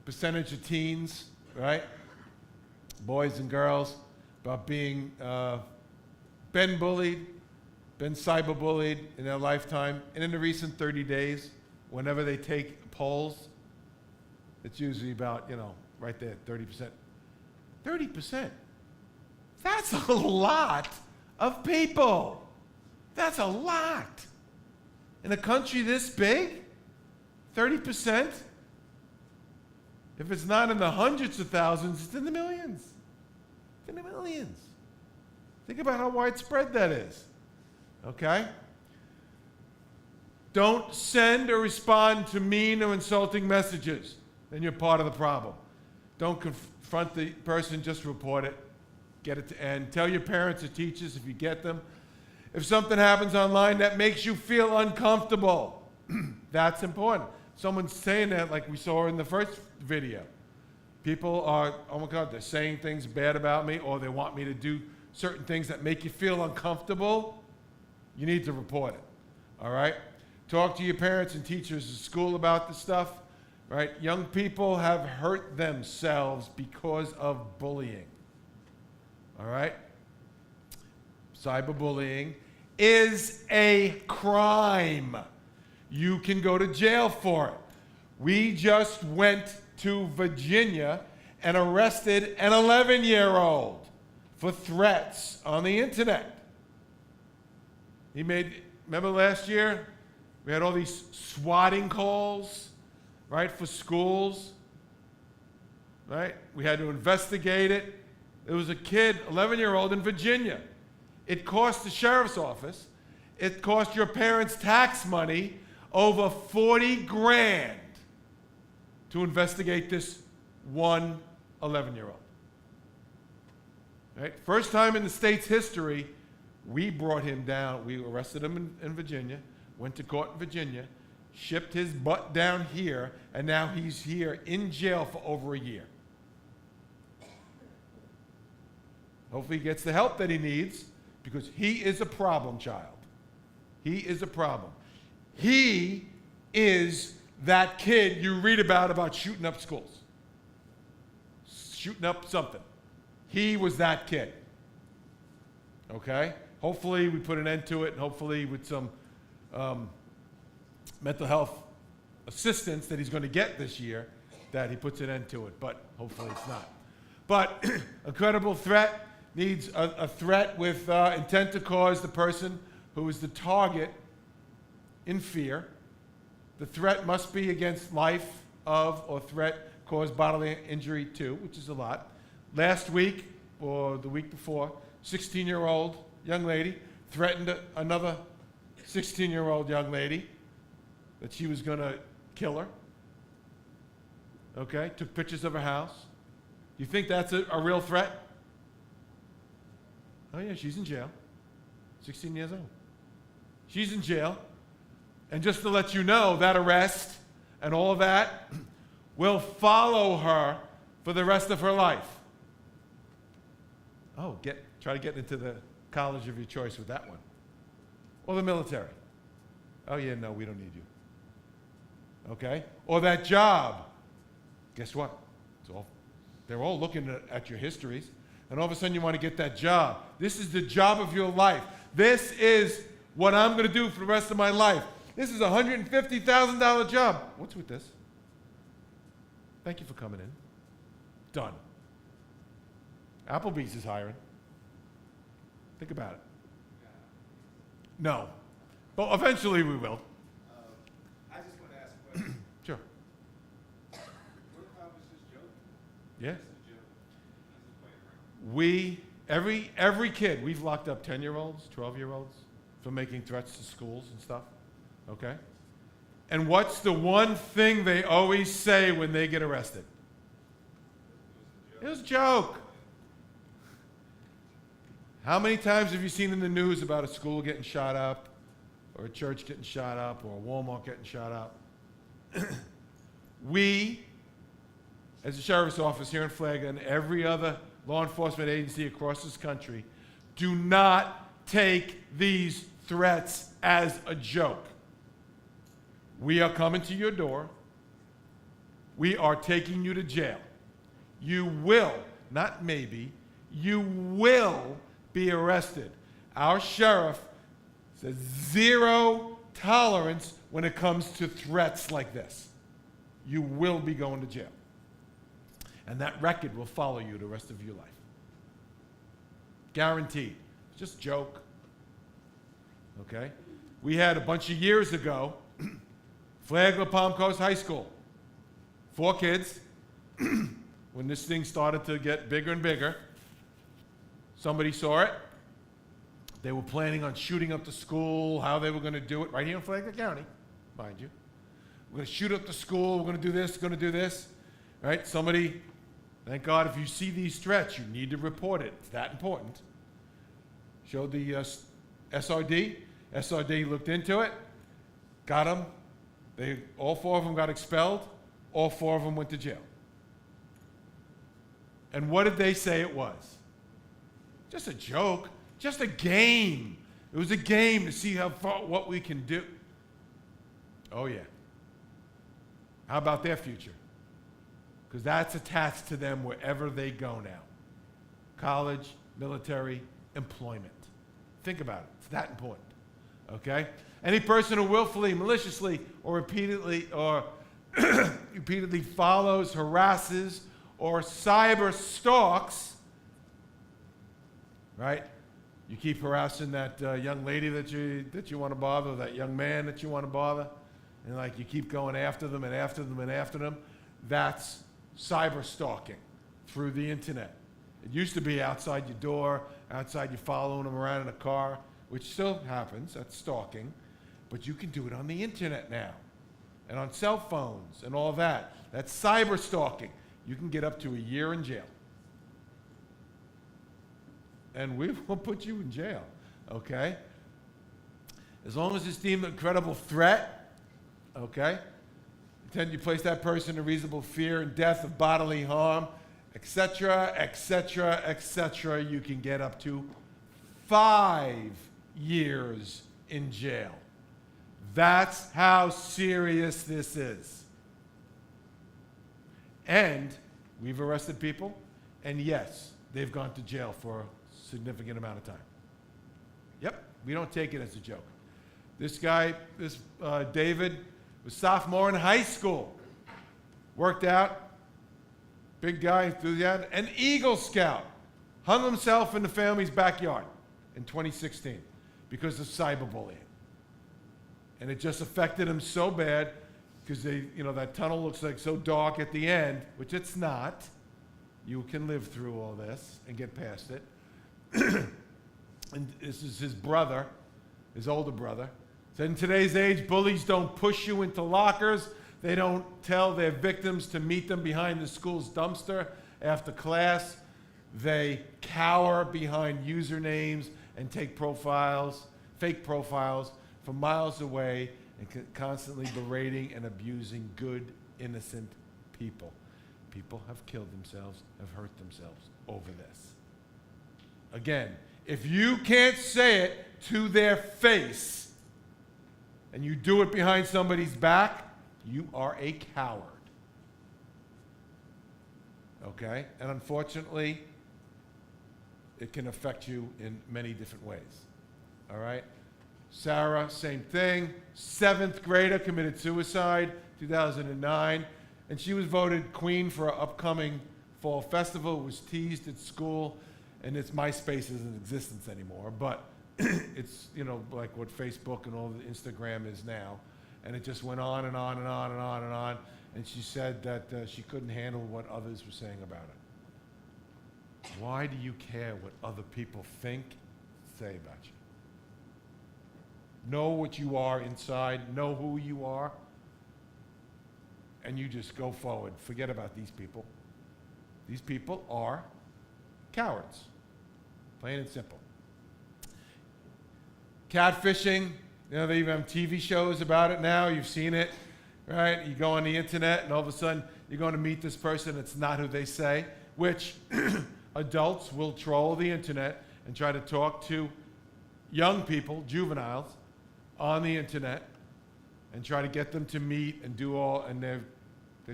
percentage of teens, right? Boys and girls, about being been bullied, been cyberbullied in their lifetime. And in the recent 30 days, whenever they take polls, it's usually about, right there, 30%. 30%. That's a lot of people. That's a lot. In a country this big, 30%, if it's not in the hundreds of thousands, it's in the millions. It's in the millions. Think about how widespread that is. Okay? Don't send or respond to mean or insulting messages. Then you're part of the problem. Don't confront the person, just report it. Get it to end. Tell your parents or teachers if you get them. If something happens online that makes you feel uncomfortable, that's important. Someone's saying that like we saw in the first video. People are, oh my God, they're saying things bad about me, or they want me to do certain things that make you feel uncomfortable. You need to report it, all right? Talk to your parents and teachers at school about this stuff, right? Young people have hurt themselves because of bullying, all right? Cyberbullying is a crime. You can go to jail for it. We just went to Virginia and arrested an 11-year-old for threats on the internet. Remember last year? We had all these swatting calls, right, for schools, right? We had to investigate it. It was a kid, 11-year-old in Virginia. It cost the sheriff's office, it cost your parents' tax money over 40 grand to investigate this one 11-year-old. Right? First time in the state's history, we brought him down. We arrested him in Virginia, went to court in Virginia, shipped his butt down here, and now he's here in jail for over a year. Hopefully he gets the help that he needs, because he is a problem child. He is a problem. He is that kid you read about shooting up schools, shooting up something. He was that kid. Okay? Hopefully we put an end to it, and hopefully with some mental health assistance that he's going to get this year, that he puts an end to it, but hopefully it's not. But a credible threat needs a threat with intent to cause the person who is the target in fear. The threat must be against life of, or threat cause bodily injury to, which is a lot. Last week, or the week before, 16-year-old young lady threatened another 16-year-old young lady that she was going to kill her. Okay, took pictures of her house. You think that's a real threat? Oh yeah, she's in jail. 16 years old. She's in jail. And just to let you know, that arrest and all of that will follow her for the rest of her life. Oh, try to get into the college of your choice with that one. Or the military. Oh yeah, no, we don't need you. Okay? Or that job. Guess what? They're all looking at your histories. And all of a sudden you want to get that job. This is the job of your life. This is what I'm going to do for the rest of my life. This is a $150,000 job. What's with this? Thank you for coming in. Done. Applebee's is hiring. Think about it. No. But eventually we will.
I just want to ask a question.
Sure.
What if I was just joking?
Yeah.
Just a joke.
Every kid, we've locked up 10-year-olds, 12-year-olds for making threats to schools and stuff. Okay? And what's the one thing they always say when they get arrested? It was a joke. How many times have you seen in the news about a school getting shot up, or a church getting shot up, or a Walmart getting shot up? We, as a sheriff's office here in Flagler and every other law enforcement agency across this country, do not take these threats as a joke. We are coming to your door. We are taking you to jail. You will, not maybe, you will be arrested. Our sheriff says 0 tolerance when it comes to threats like this. You will be going to jail. And that record will follow you the rest of your life. Guaranteed. Just a joke. Okay? We had a bunch of years ago, Flagler Palm Coast High School. 4 kids. When this thing started to get bigger and bigger, somebody saw it. They were planning on shooting up the school, how they were going to do it, right here in Flagler County, mind you. We're going to shoot up the school, we're going to do this, right? Somebody, thank God, if you see these threats, you need to report it. It's that important. Showed the SRD. SRD looked into it, got them. All 4 of them got expelled. All 4 of them went to jail. And what did they say it was? Just a joke, just a game. It was a game to see how far, what we can do. Oh yeah. How about their future? Because that's attached to them wherever they go now. College, military, employment. Think about it. It's that important. Okay? Any person who willfully, maliciously, or repeatedly follows, harasses, or cyber stalks, right? You keep harassing that young lady that you want to bother, that young man that you want to bother, and like you keep going after them and after them and after them. That's cyber stalking through the internet. It used to be outside your door, outside you following them around in a car, which still happens. That's stalking, but you can do it on the internet now, and on cell phones and all that. That's cyber stalking. You can get up to a year in jail. And we will put you in jail, okay? As long as it's deemed a credible threat, okay? Intend you place that person in reasonable fear and death of bodily harm, etc., etc., etc., you can get up to 5 years in jail. That's how serious this is. And we've arrested people, and yes, they've gone to jail for a significant amount of time. Yep, we don't take it as a joke. This guy, David, was sophomore in high school. Worked out, big guy, enthusiastic, an Eagle Scout. Hung himself in the family's backyard in 2016 because of cyberbullying. And it just affected him so bad because that tunnel looks like so dark at the end, which it's not. You can live through all this and get past it. And this is his brother, his older brother. Said in today's age, bullies don't push you into lockers. They don't tell their victims to meet them behind the school's dumpster after class. They cower behind usernames and take fake profiles from miles away and constantly berating and abusing good, innocent people. People have killed themselves, have hurt themselves over this. Again, if you can't say it to their face and you do it behind somebody's back, you are a coward. Okay? And unfortunately, it can affect you in many different ways. All right? Sarah, same thing. 7th grader committed suicide, 2009. And she was voted queen for an upcoming fall festival. Was teased at school. And its MySpace isn't in existence anymore. But it's, like what Facebook and all the Instagram is now. And it just went on and on and on and on and on. And she said that she couldn't handle what others were saying about it. Why do you care what other people think, say about you? Know what you are inside, know who you are, and you just go forward. Forget about these people. These people are cowards, plain and simple. Catfishing, they even have TV shows about it now. You've seen it, right? You go on the internet, and all of a sudden, you're going to meet this person. It's not who they say, which adults will troll the internet and try to talk to young people, juveniles, on the internet and try to get them to meet and do all, and they're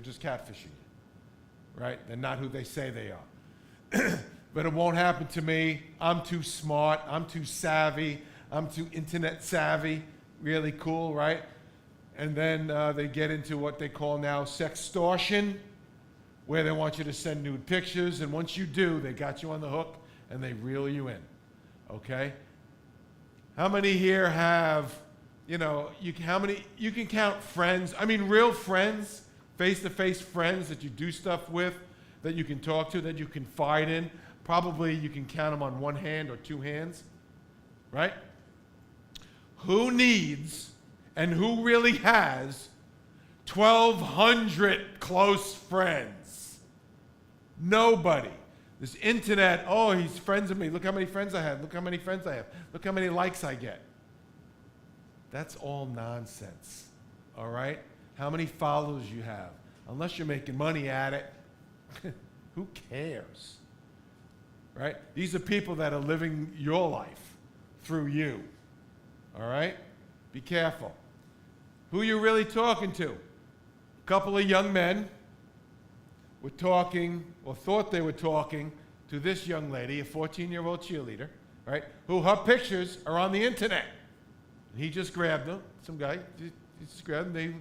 just catfishing you, right? They're not who they say they are. But it won't happen to me. I'm too smart. I'm too savvy. I'm too internet savvy. Really cool, right? And then they get into what they call now sextortion, where they want you to send nude pictures, and once you do, they got you on the hook and they reel you in, okay? How many here have, how many, you can count friends, real friends, face-to-face friends that you do stuff with, that you can talk to, that you confide in. Probably you can count them on one hand or two hands, right? Who needs and who really has 1,200 close friends? Nobody. This internet, oh, he's friends with me. Look how many friends I have. Look how many friends I have. Look how many likes I get. That's all nonsense, all right? How many followers you have. Unless you're making money at it, who cares, right? These are people that are living your life through you, all right? Be careful. Who you're really talking to. A couple of young men were talking, or thought they were talking, to this young lady, a 14-year-old cheerleader, right, who her pictures are on the internet. And he just grabbed them, some guy, he just grabbed them, they were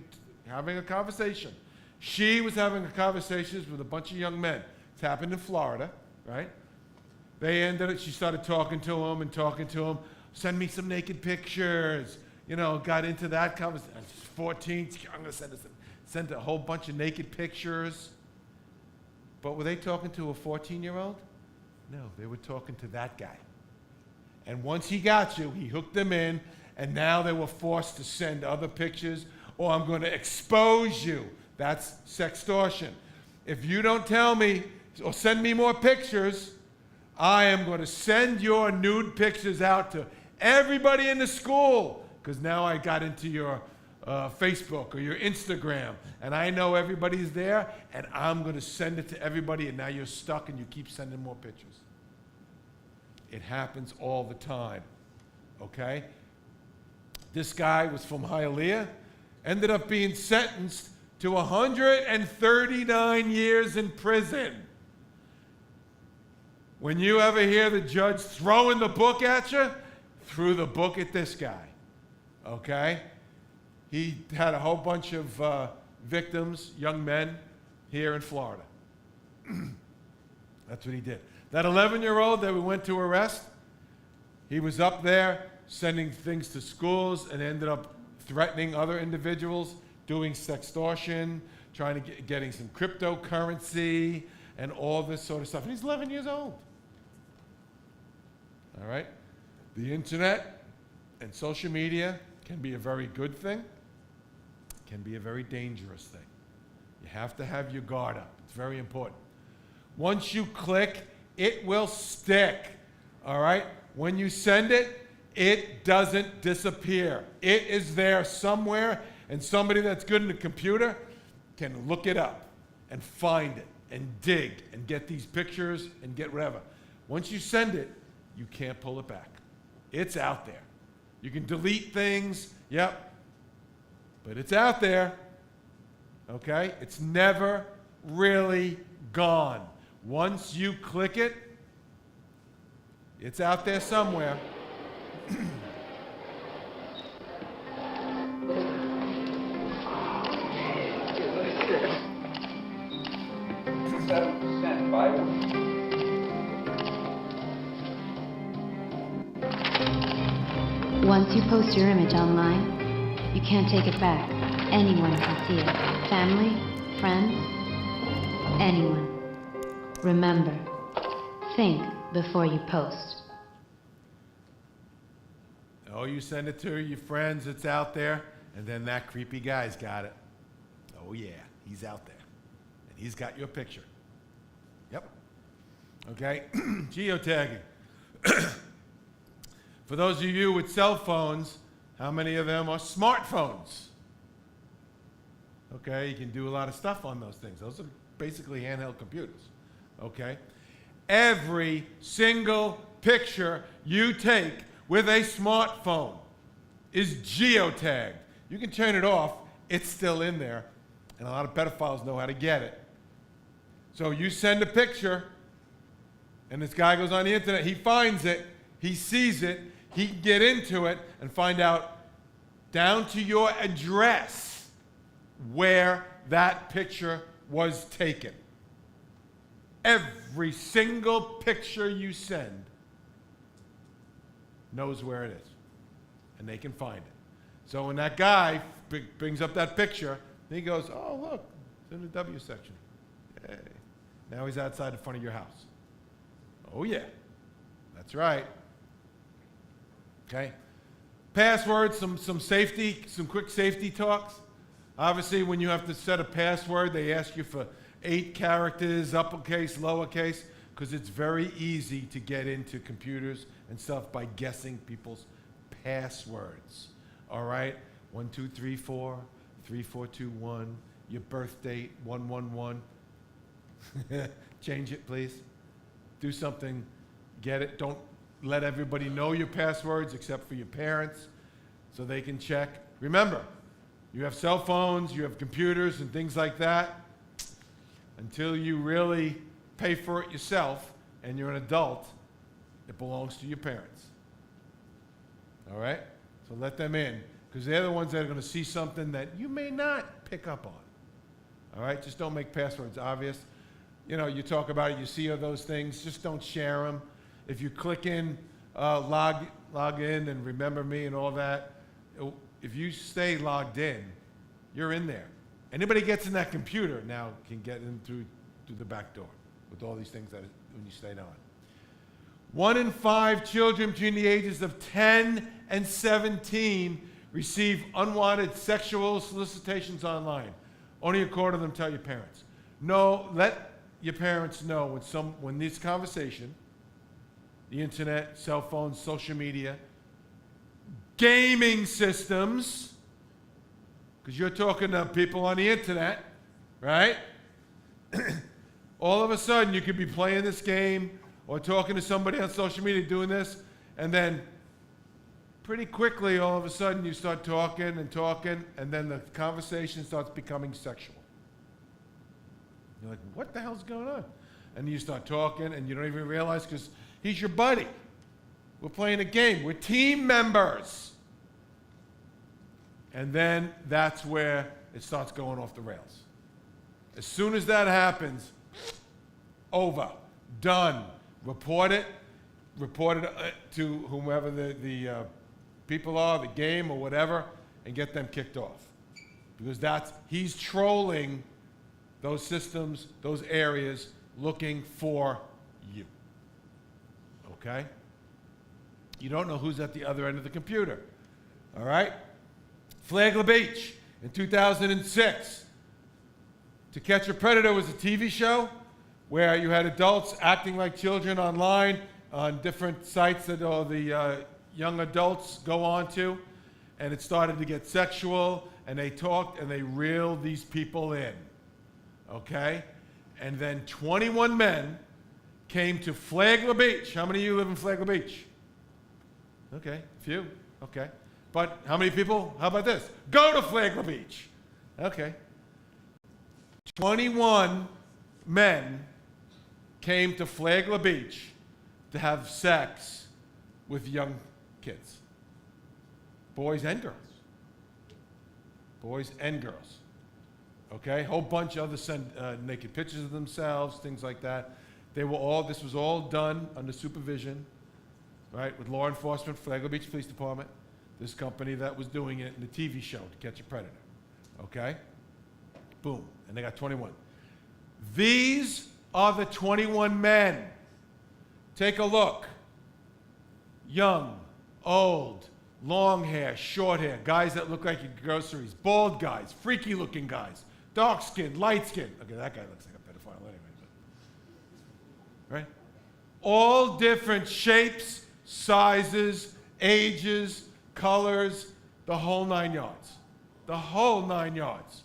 having a conversation. She was having a conversation with a bunch of young men. It's happened in Florida, right? She started talking to him, send me some naked pictures, got into that conversation. 14, I'm going to send a whole bunch of naked pictures. But were they talking to a 14-year-old? No, they were talking to that guy. And once he got you, he hooked them in, and now they were forced to send other pictures, or I'm going to expose you. That's sextortion. If you don't tell me or send me more pictures, I am going to send your nude pictures out to everybody in the school, because now I got into your Facebook or your Instagram, and I know everybody's there, and I'm going to send it to everybody, and now you're stuck and you keep sending more pictures. It happens all the time, okay? This guy was from Hialeah, ended up being sentenced to 139 years in prison. When you ever hear the judge throwing the book at you, threw the book at this guy, okay? He had a whole bunch of victims, young men, here in Florida. That's what he did. That 11-year-old that we went to arrest, he was up there sending things to schools and ended up threatening other individuals, doing sextortion, trying to getting some cryptocurrency and all this sort of stuff. And he's 11 years old. All right? The internet and social media can be a very good thing, can be a very dangerous thing. You have to have your guard up. It's very important. Once you click, it will stick. All right? When you send it, it doesn't disappear. It is there somewhere, and somebody that's good in the computer can look it up and find it and dig and get these pictures and get whatever. Once you send it, you can't pull it back. It's out there. You can delete things, yep, but it's out there, okay? It's never really gone. Once you click it, it's out there somewhere.
Once you post your image online, you can't take it back. Anyone can see it. Family, friends, anyone. Remember, think before you post.
Oh, you send it to your friends, it's out there, and then that creepy guy's got it. Oh yeah, he's out there. And he's got your picture. Yep. Okay, geotagging. For those of you with cell phones, how many of them are smartphones? Okay, you can do a lot of stuff on those things. Those are basically handheld computers. Okay? Every single picture you take with a smartphone is geotagged. You can turn it off, it's still in there, and a lot of pedophiles know how to get it. So you send a picture, and this guy goes on the internet, he finds it, he sees it, he can get into it and find out down to your address where that picture was taken. Every single picture you send knows where it is, and they can find it. So when that guy brings up that picture, he goes, oh, look, it's in the W section. Yay. Now he's outside the front of your house. Oh, yeah, that's right. Okay? Passwords, some safety, some quick safety talks. Obviously, when you have to set a password, they ask you for 8 characters, uppercase, lowercase, because it's very easy to get into computers and stuff by guessing people's passwords. All right? 1234, 3421, your birth date, 111. Change it, please. Do something. Get it. Don't let everybody know your passwords except for your parents so they can check. Remember, you have cell phones, you have computers and things like that. Until you really pay for it yourself and you're an adult, it belongs to your parents. All right? So let them in, because they're the ones that are going to see something that you may not pick up on. All right? Just don't make passwords obvious. You know, you talk about it, you see all those things, just don't share them. If you click in, log in and remember me and all that, if you stay logged in, you're in there. Anybody gets in that computer now can get in through the back door with all these things that when you stayed on. 1 in 5 children between the ages of 10 and 17 receive unwanted sexual solicitations online. Only a quarter of them tell your parents. No, let your parents know when this conversation, the internet, cell phones, social media, gaming systems, because you're talking to people on the internet, right? All of a sudden, you could be playing this game or talking to somebody on social media doing this, and then pretty quickly, all of a sudden, you start talking, and then the conversation starts becoming sexual. You're like, what the hell's going on? And you start talking, and you don't even realize, because he's your buddy. We're playing a game. We're team members. And then that's where it starts going off the rails. As soon as that happens, over, done. Report it to whomever the people are, the game or whatever, and get them kicked off. Because he's trolling those systems, those areas, looking for you. Okay? You don't know who's at the other end of the computer. All right? Flagler Beach in 2006. To Catch a Predator was a TV show where you had adults acting like children online on different sites that all the young adults go on to. And it started to get sexual, and they talked and they reeled these people in. Okay? And then 21 men came to Flagler Beach. How many of you live in Flagler Beach? Okay, a few. Okay. But how many people? How about this? Go to Flagler Beach. Okay. 21 men came to Flagler Beach to have sex with young kids. Boys and girls. Boys and girls. Okay? Whole bunch of others sent naked pictures of themselves, things like that. This was all done under supervision, right, with law enforcement, Flagler Beach Police Department, this company that was doing it in the TV show, To Catch a Predator. Okay? Boom. And they got 21. These are the 21 men. Take a look. Young, old, long hair, short hair, guys that look like your groceries, bald guys, freaky looking guys, dark skin, light skin. Okay, that guy looks like a pedophile anyway. But, right? All different shapes, sizes, ages, colors, the whole 9 yards. The whole 9 yards.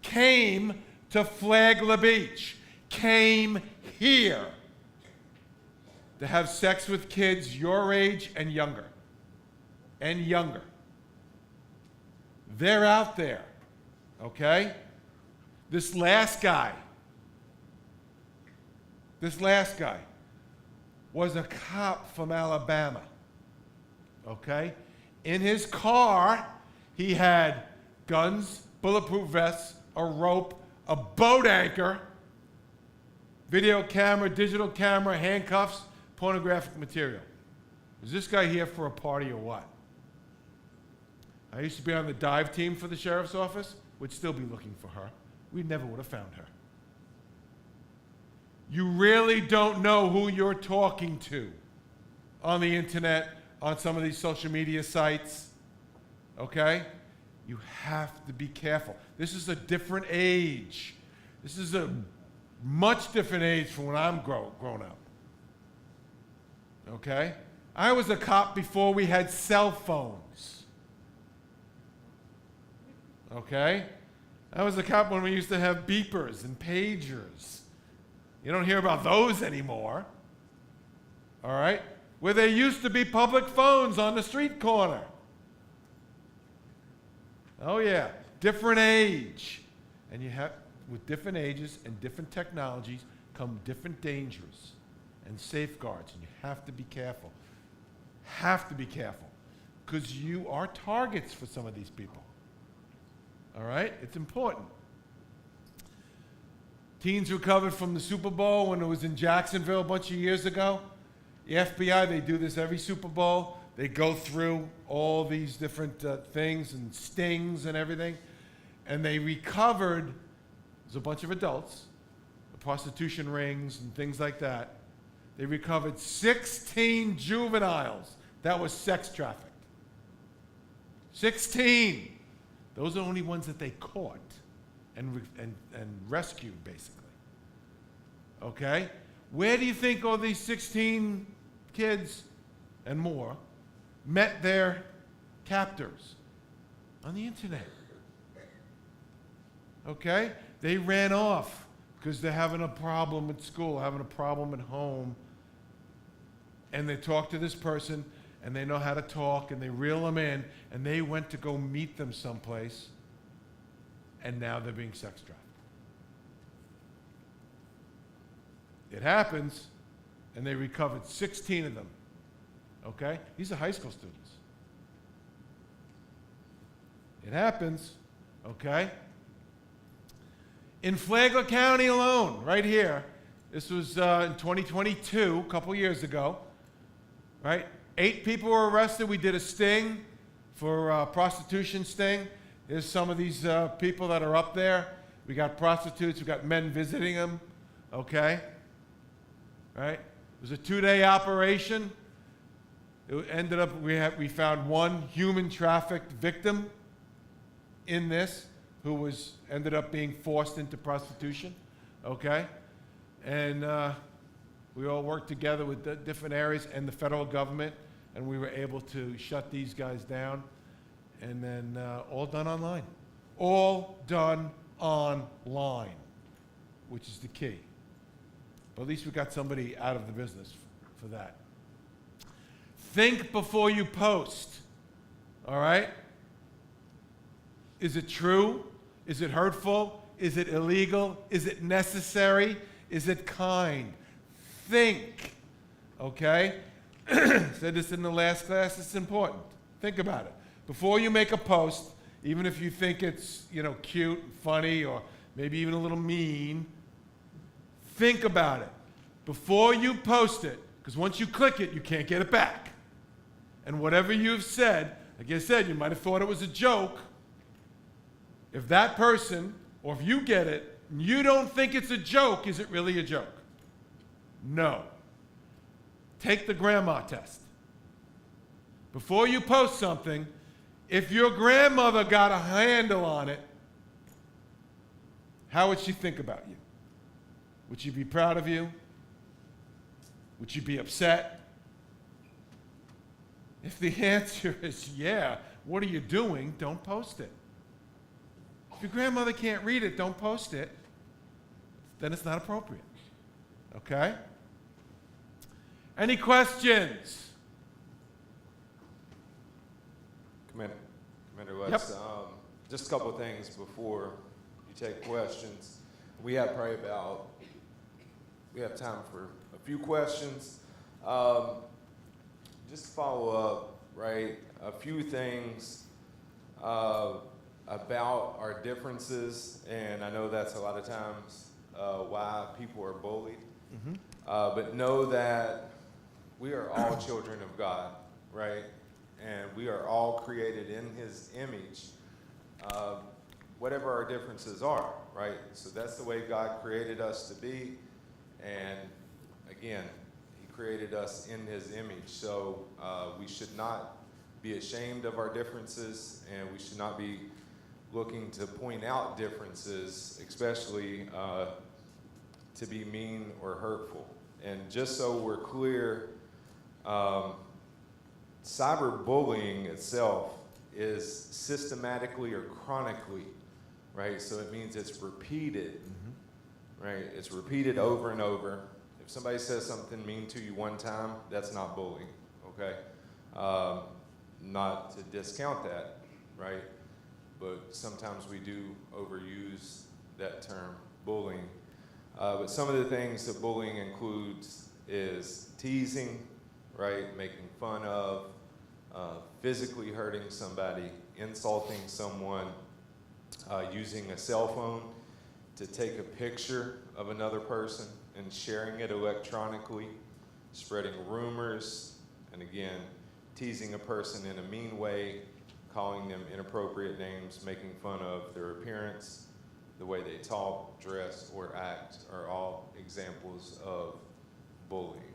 Came to Flagler Beach. Came here to have sex with kids your age and younger. And younger. They're out there. Okay? This last guy was a cop from Alabama. Okay? In his car, he had guns, bulletproof vests, a rope, a boat anchor, video camera, digital camera, handcuffs, pornographic material. Is this guy here for a party or what? I used to be on the dive team for the sheriff's office. We'd still be looking for her. We never would have found her. You really don't know who you're talking to on the internet, on some of these social media sites. Okay? You have to be careful. This is a different age. This is a much different age from when I'm grown up. Okay? I was a cop before we had cell phones. Okay? I was a cop when we used to have beepers and pagers. You don't hear about those anymore. All right? Where there used to be public phones on the street corner. Oh yeah, different age. And you have, with different ages and different technologies come different dangers and safeguards, and you have to be careful. Have to be careful, because you are targets for some of these people. All right? It's important. Teens recovered from the Super Bowl when it was in Jacksonville a bunch of years ago. The FBI, they do this every Super Bowl. They go through all these different things and stings and everything. And they recovered, there's a bunch of adults, the prostitution rings and things like that. They recovered 16 juveniles that was sex trafficked. 16. Those are the only ones that they caught and rescued, basically. Okay? Where do you think all these 16 kids and more met their captors? On the internet. okay? They ran off because they're having a problem at school, having a problem at home. And they talk to this person, and they know how to talk, and they reel them in, and they went to go meet them someplace, and now they're being sex trafficked. It happens, and they recovered 16 of them, okay? These are high school students. It happens, okay? In Flagler County alone, right here, this was in 2022, a couple years ago, right? 8 people were arrested. We did a sting for prostitution sting. Here's some of these people that are up there. We got prostitutes, we got men visiting them, okay? Right? It was a 2-day operation. It ended up, we found one human trafficked victim in this who ended up being forced into prostitution, okay? And we all worked together with the different areas and the federal government, and we were able to shut these guys down, and then all done online. All done online, which is the key. But at least we got somebody out of the business for that. Think before you post, all right? Is it true? Is it hurtful? Is it illegal? Is it necessary? Is it kind? Think, okay? Said this in the last class, it's important. Think about it. Before you make a post, even if you think it's, cute, funny, or maybe even a little mean, think about it before you post it, because once you click it, you can't get it back. And whatever you've said, like I said, you might have thought it was a joke. If that person, or if you get it, and you don't think it's a joke, is it really a joke? No. Take the grandma test. Before you post something, if your grandmother got a handle on it, how would she think about you? Would she be proud of you? Would she be upset? If the answer is yeah, what are you doing? Don't post it. If your grandmother can't read it, don't post it. Then it's not appropriate. Okay? Any questions?
Commander West, just a couple of things before you take questions. We have time for a few questions. Just to follow up, right, a few things about our differences, and I know that's a lot of times why people are bullied.
Mm-hmm.
But know that we are all children of God, right? And we are all created in His image, whatever our differences are, right? So that's the way God created us to be. And again, He created us in His image. So we should not be ashamed of our differences, and we should not be looking to point out differences, especially to be mean or hurtful. And just so we're clear, cyberbullying itself is systematically or chronically, right? So it means it's repeated, right? It's repeated over and over. If somebody says something mean to you one time, that's not bullying, okay? Not to discount that, right? But sometimes we do overuse that term, bullying. But some of the things that bullying includes is teasing, right? Making fun of, physically hurting somebody, insulting someone, using a cell phone to take a picture of another person and sharing it electronically, spreading rumors, and again, teasing a person in a mean way, calling them inappropriate names, making fun of their appearance, the way they talk, dress, or act are all examples of bullying,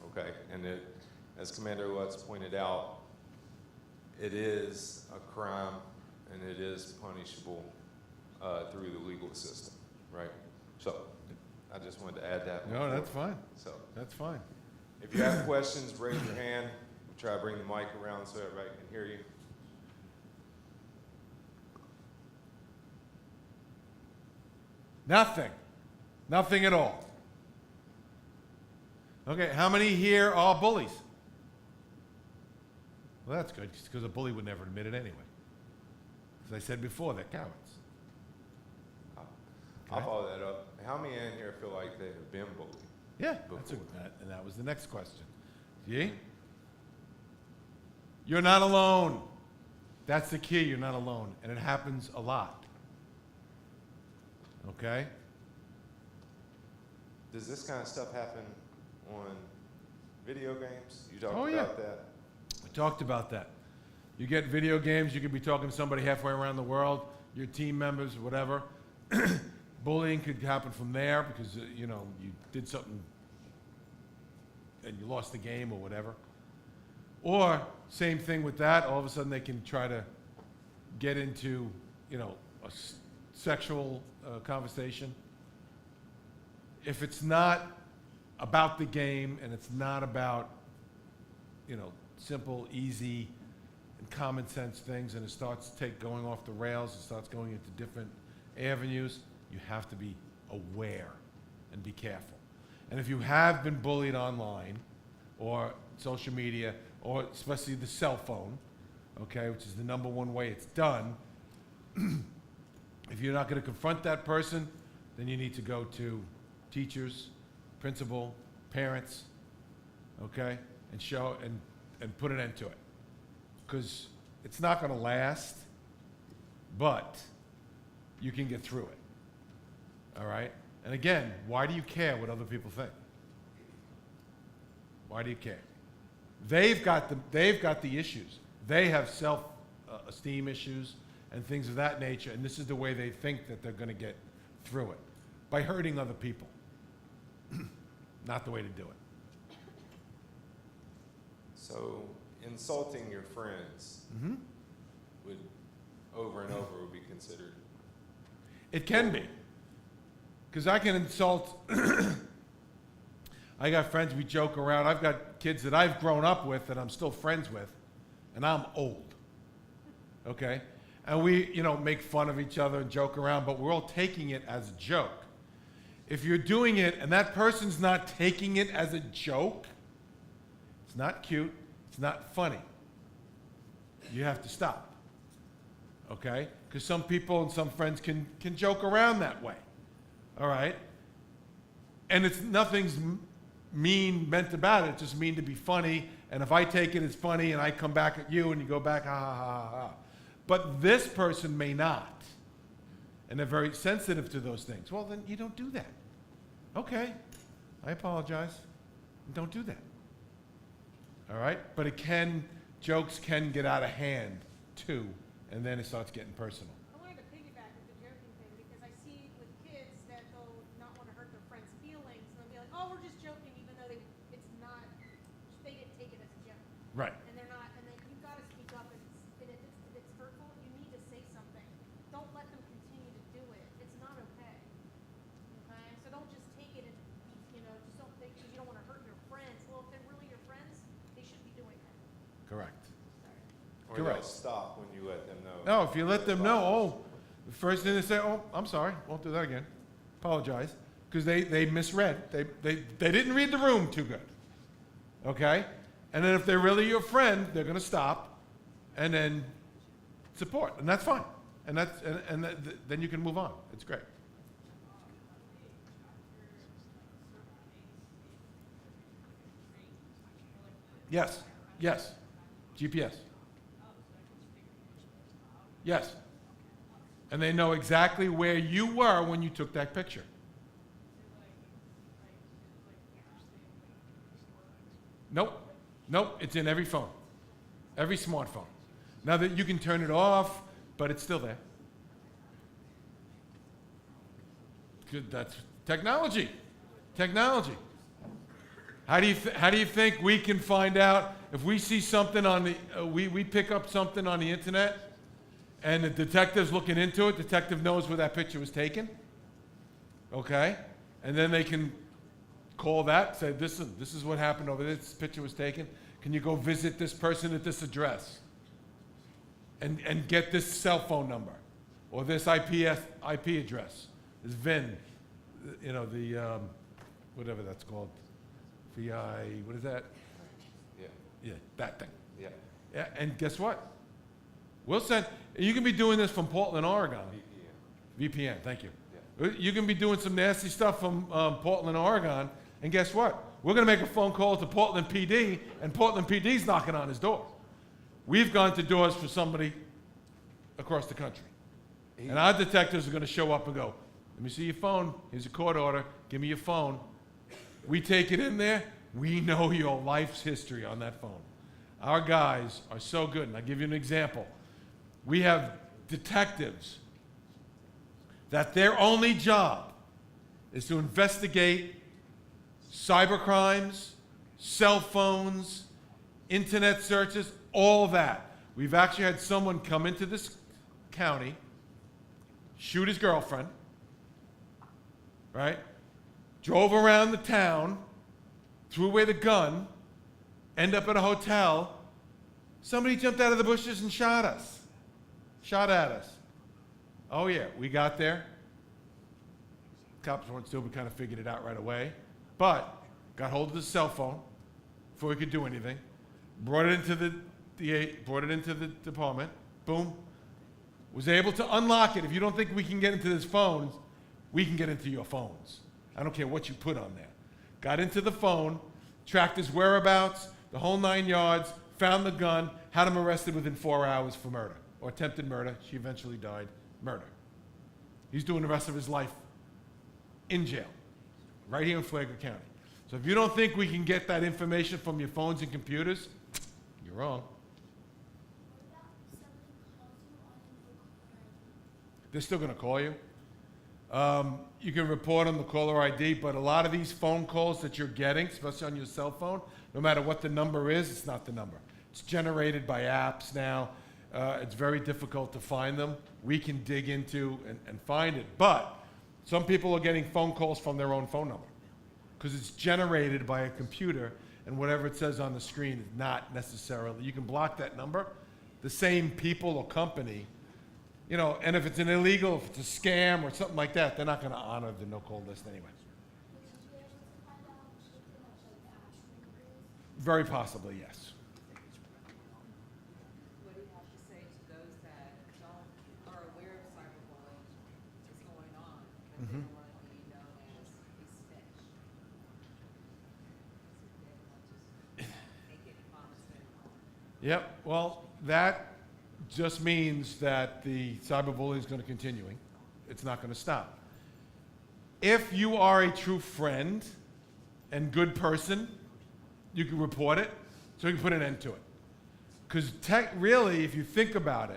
okay? And it, as Commander Lutz pointed out, it is a crime and it is punishable through the legal system, right? So I just wanted to add that.
No, that's fine.
So
that's fine.
If you have questions, raise your hand. We'll try to bring the mic around so everybody can hear you.
Nothing. Nothing at all. Okay, how many here are bullies? Well, that's good, because a bully would never admit it anyway. As I said before, they're cowards.
I'll follow that up. How many in here feel like they have been bullied?
Yeah, and that was the next question. See? You're not alone. That's the key, you're not alone. And it happens a lot. Okay?
Does this kind of stuff happen on video games? You talked
Oh,
about
yeah.
that?
We talked about that. You get video games, you could be talking to somebody halfway around the world, your team members, whatever. Bullying could happen from there because, you did something and you lost the game or whatever. Or, same thing with that, all of a sudden they can try to get into, a sexual conversation. If it's not about the game and it's not about, simple, easy, and common sense things, and it starts going off the rails, it starts going into different avenues, you have to be aware and be careful. And if you have been bullied online or social media, or especially the cell phone, okay, which is the number one way it's done, if you're not going to confront that person, then you need to go to teachers, principal, parents, okay, and show and put an end to it. Because it's not going to last, but you can get through it. All right? And again, why do you care what other people think? Why do you care? They've got the issues. They have self-esteem issues and things of that nature, and this is the way they think that they're going to get through it, by hurting other people. Not the way to do it.
So, insulting your friends would, over and over, would be considered.
It can be. Because I can insult, I got friends, we joke around. I've got kids that I've grown up with that I'm still friends with, and I'm old. Okay? And we, make fun of each other and joke around, but we're all taking it as a joke. If you're doing it and that person's not taking it as a joke, it's not cute, it's not funny. You have to stop. Okay? Because some people and some friends can joke around that way. All right? And nothing's mean meant about it. It's just mean to be funny. And if I take it as funny and I come back at you and you go back, ha, ha, ha, ha. But this person may not. And they're very sensitive to those things. Well, then you don't do that. Okay, I apologize. Don't do that. All right? But jokes can get out of hand too, and then it starts getting personal.
I wanted to piggyback with the joking thing because I see with kids that they'll not want to hurt their friends' feelings, and they'll be like, "Oh, we're just joking," even though it's not. They didn't take it as a joke.
Right.
And they're not. And then you've got to speak up. If it's hurtful, you need to say something. Don't let them continue to do it. It's not okay. Okay. So don't just take it and just don't think because you don't want to hurt your friends. Well, if they're really your friends, they should be doing it.
Correct.
Or
Correct.
they'll stop when you let them know.
No, if you let them know, the first thing they say, "Oh, I'm sorry, won't do that again. Apologize." Because they misread. They didn't read the room too good. Okay? And then if they're really your friend, they're going to stop and then support. And that's fine. And then you can move on. It's great. Yes. Yes. GPS. Yes. And they know exactly where you were when you took that picture. Nope. Nope. It's in every phone. Every smartphone. Now that you can turn it off, but it's still there. Good. That's technology. Technology. How do you think we can find out if we see something on the we pick up something on the internet and the detective's looking into it, detective knows where that picture was taken? Okay? And then they can call that, say this is what happened over there, this picture was taken. Can you go visit this person at this address? And get this cell phone number or this IP address is VIN, you know, the, whatever that's called, VI, what is that?
Yeah.
Yeah, that thing.
Yeah.
Yeah, and guess what? We'll send, you can be doing this from Portland, Oregon. VPN, thank you. You can be doing some nasty stuff from Portland, Oregon, and guess what? We're going to make a phone call to Portland PD, and Portland PD's knocking on his door. We've gone to doors for somebody across the country. And our detectives are going to show up and go, let me see your phone. Here's a court order. Give me your phone. We take it in there. We know your life's history on that phone. Our guys are so good. And I'll give you an example. We have detectives that their only job is to investigate cyber crimes, cell phones, internet searches, all that. We've actually had someone come into this county, shoot his girlfriend, right? Drove around the town, threw away the gun, end up at a hotel. Somebody jumped out of the bushes and shot us. Shot at us. Oh yeah, we got there. Cops weren't stupid, kind of figured it out right away. But got hold of the cell phone before we could do anything. Brought it into the department. Boom. Was able to unlock it. If you don't think we can get into this phone, we can get into your phones. I don't care what you put on there. Got into the phone, tracked his whereabouts, the whole 9 yards, found the gun, had him arrested within 4 hours for murder, or attempted murder. She eventually died. Murder. He's doing the rest of his life in jail, right here in Flagler County. So if you don't think we can get that information from your phones and computers, you're wrong. They're still going to call you. You can report on the caller ID, but a lot of these phone calls that you're getting, especially on your cell phone, no matter what the number is, it's not the number. It's generated by apps now. It's very difficult to find them. We can dig into and find it, but some people are getting phone calls from their own phone number because it's generated by a computer, and whatever it says on the screen is not necessarily. You can block that number. The same people or company, you know, and if it's an illegal, if it's a scam or something like that, they're not going to honor the no-call list anyway. Very possibly, yes.
What do you have to say to those that are aware of cyberbullying is going on, but they don't want to be known as a snitch? They don't want to make any comments anymore.
Yep, well, that just means that the cyberbullying is going to continue. It's not going to stop. If you are a true friend and good person, you can report it, so you can put an end to it. Because really, if you think about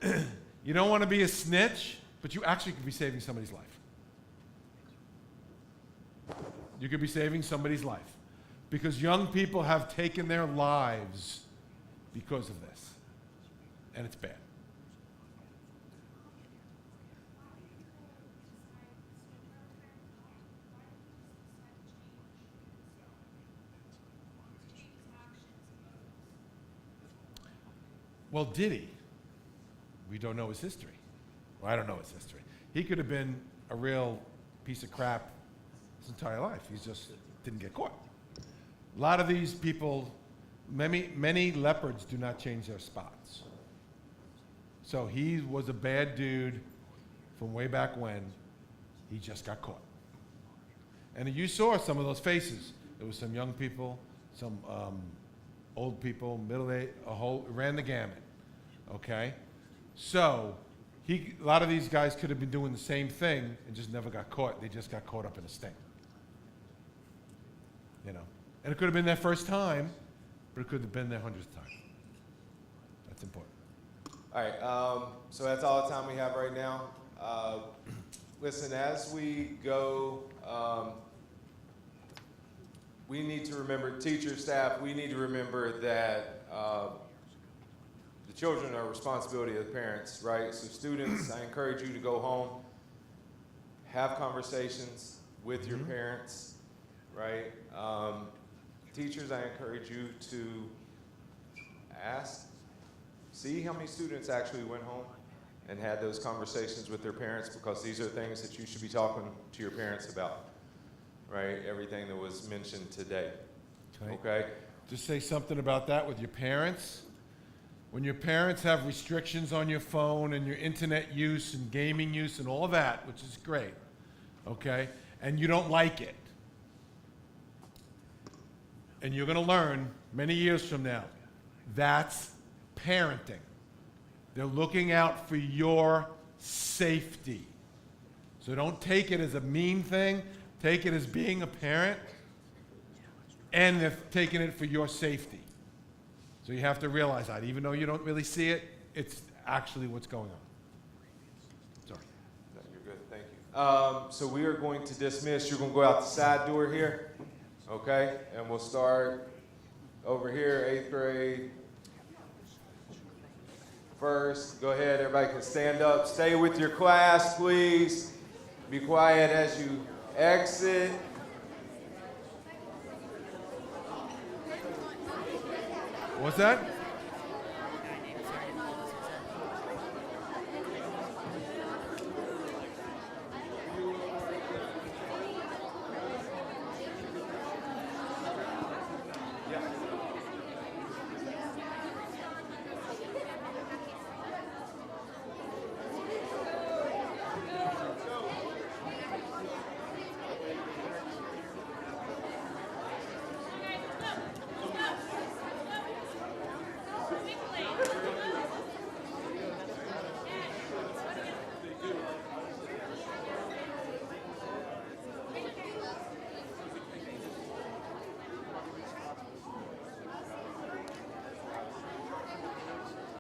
it, you don't want to be a snitch, but you actually could be saving somebody's life. You could be saving somebody's life. Because young people have taken their lives because of this. And it's bad. Well, did he? We don't know his history. Well, I don't know his history. He could have been a real piece of crap his entire life. He just didn't get caught. A lot of these people, many leopards do not change their spots. So he was a bad dude from way back when. He just got caught. And you saw some of those faces. There was some young people, some old people, middle-aged, ran the gamut, okay? So a lot of these guys could have been doing the same thing and just never got caught. They just got caught up in a sting, you know? And it could have been their first time, but it could have been their 100th time. That's important.
All right, so that's all the time we have right now. Listen, as we go, we need to remember, teachers, staff, we need to remember that the children are a responsibility of the parents, right? So students, I encourage you to go home, have conversations with your parents, right? Teachers, I encourage you to ask, see how many students actually went home and had those conversations with their parents, because these are things that you should be talking to your parents about, right? Everything that was mentioned today. Okay?
Just say something about that with your parents. When your parents have restrictions on your phone and your internet use and gaming use and all that, which is great, okay, and you don't like it, and you're going to learn many years from now, that's parenting. They're looking out for your safety. So don't take it as a mean thing. Take it as being a parent, and they're taking it for your safety. So you have to realize that. Even though you don't really see it, it's actually what's going on. Sorry.
No, you're good. Thank you. So we are going to dismiss. You're going to go out the side door here, okay? And we'll start over here, 8th grade. First, go ahead, everybody can stand up. Stay with your class, please. Be quiet as you exit.
What's that?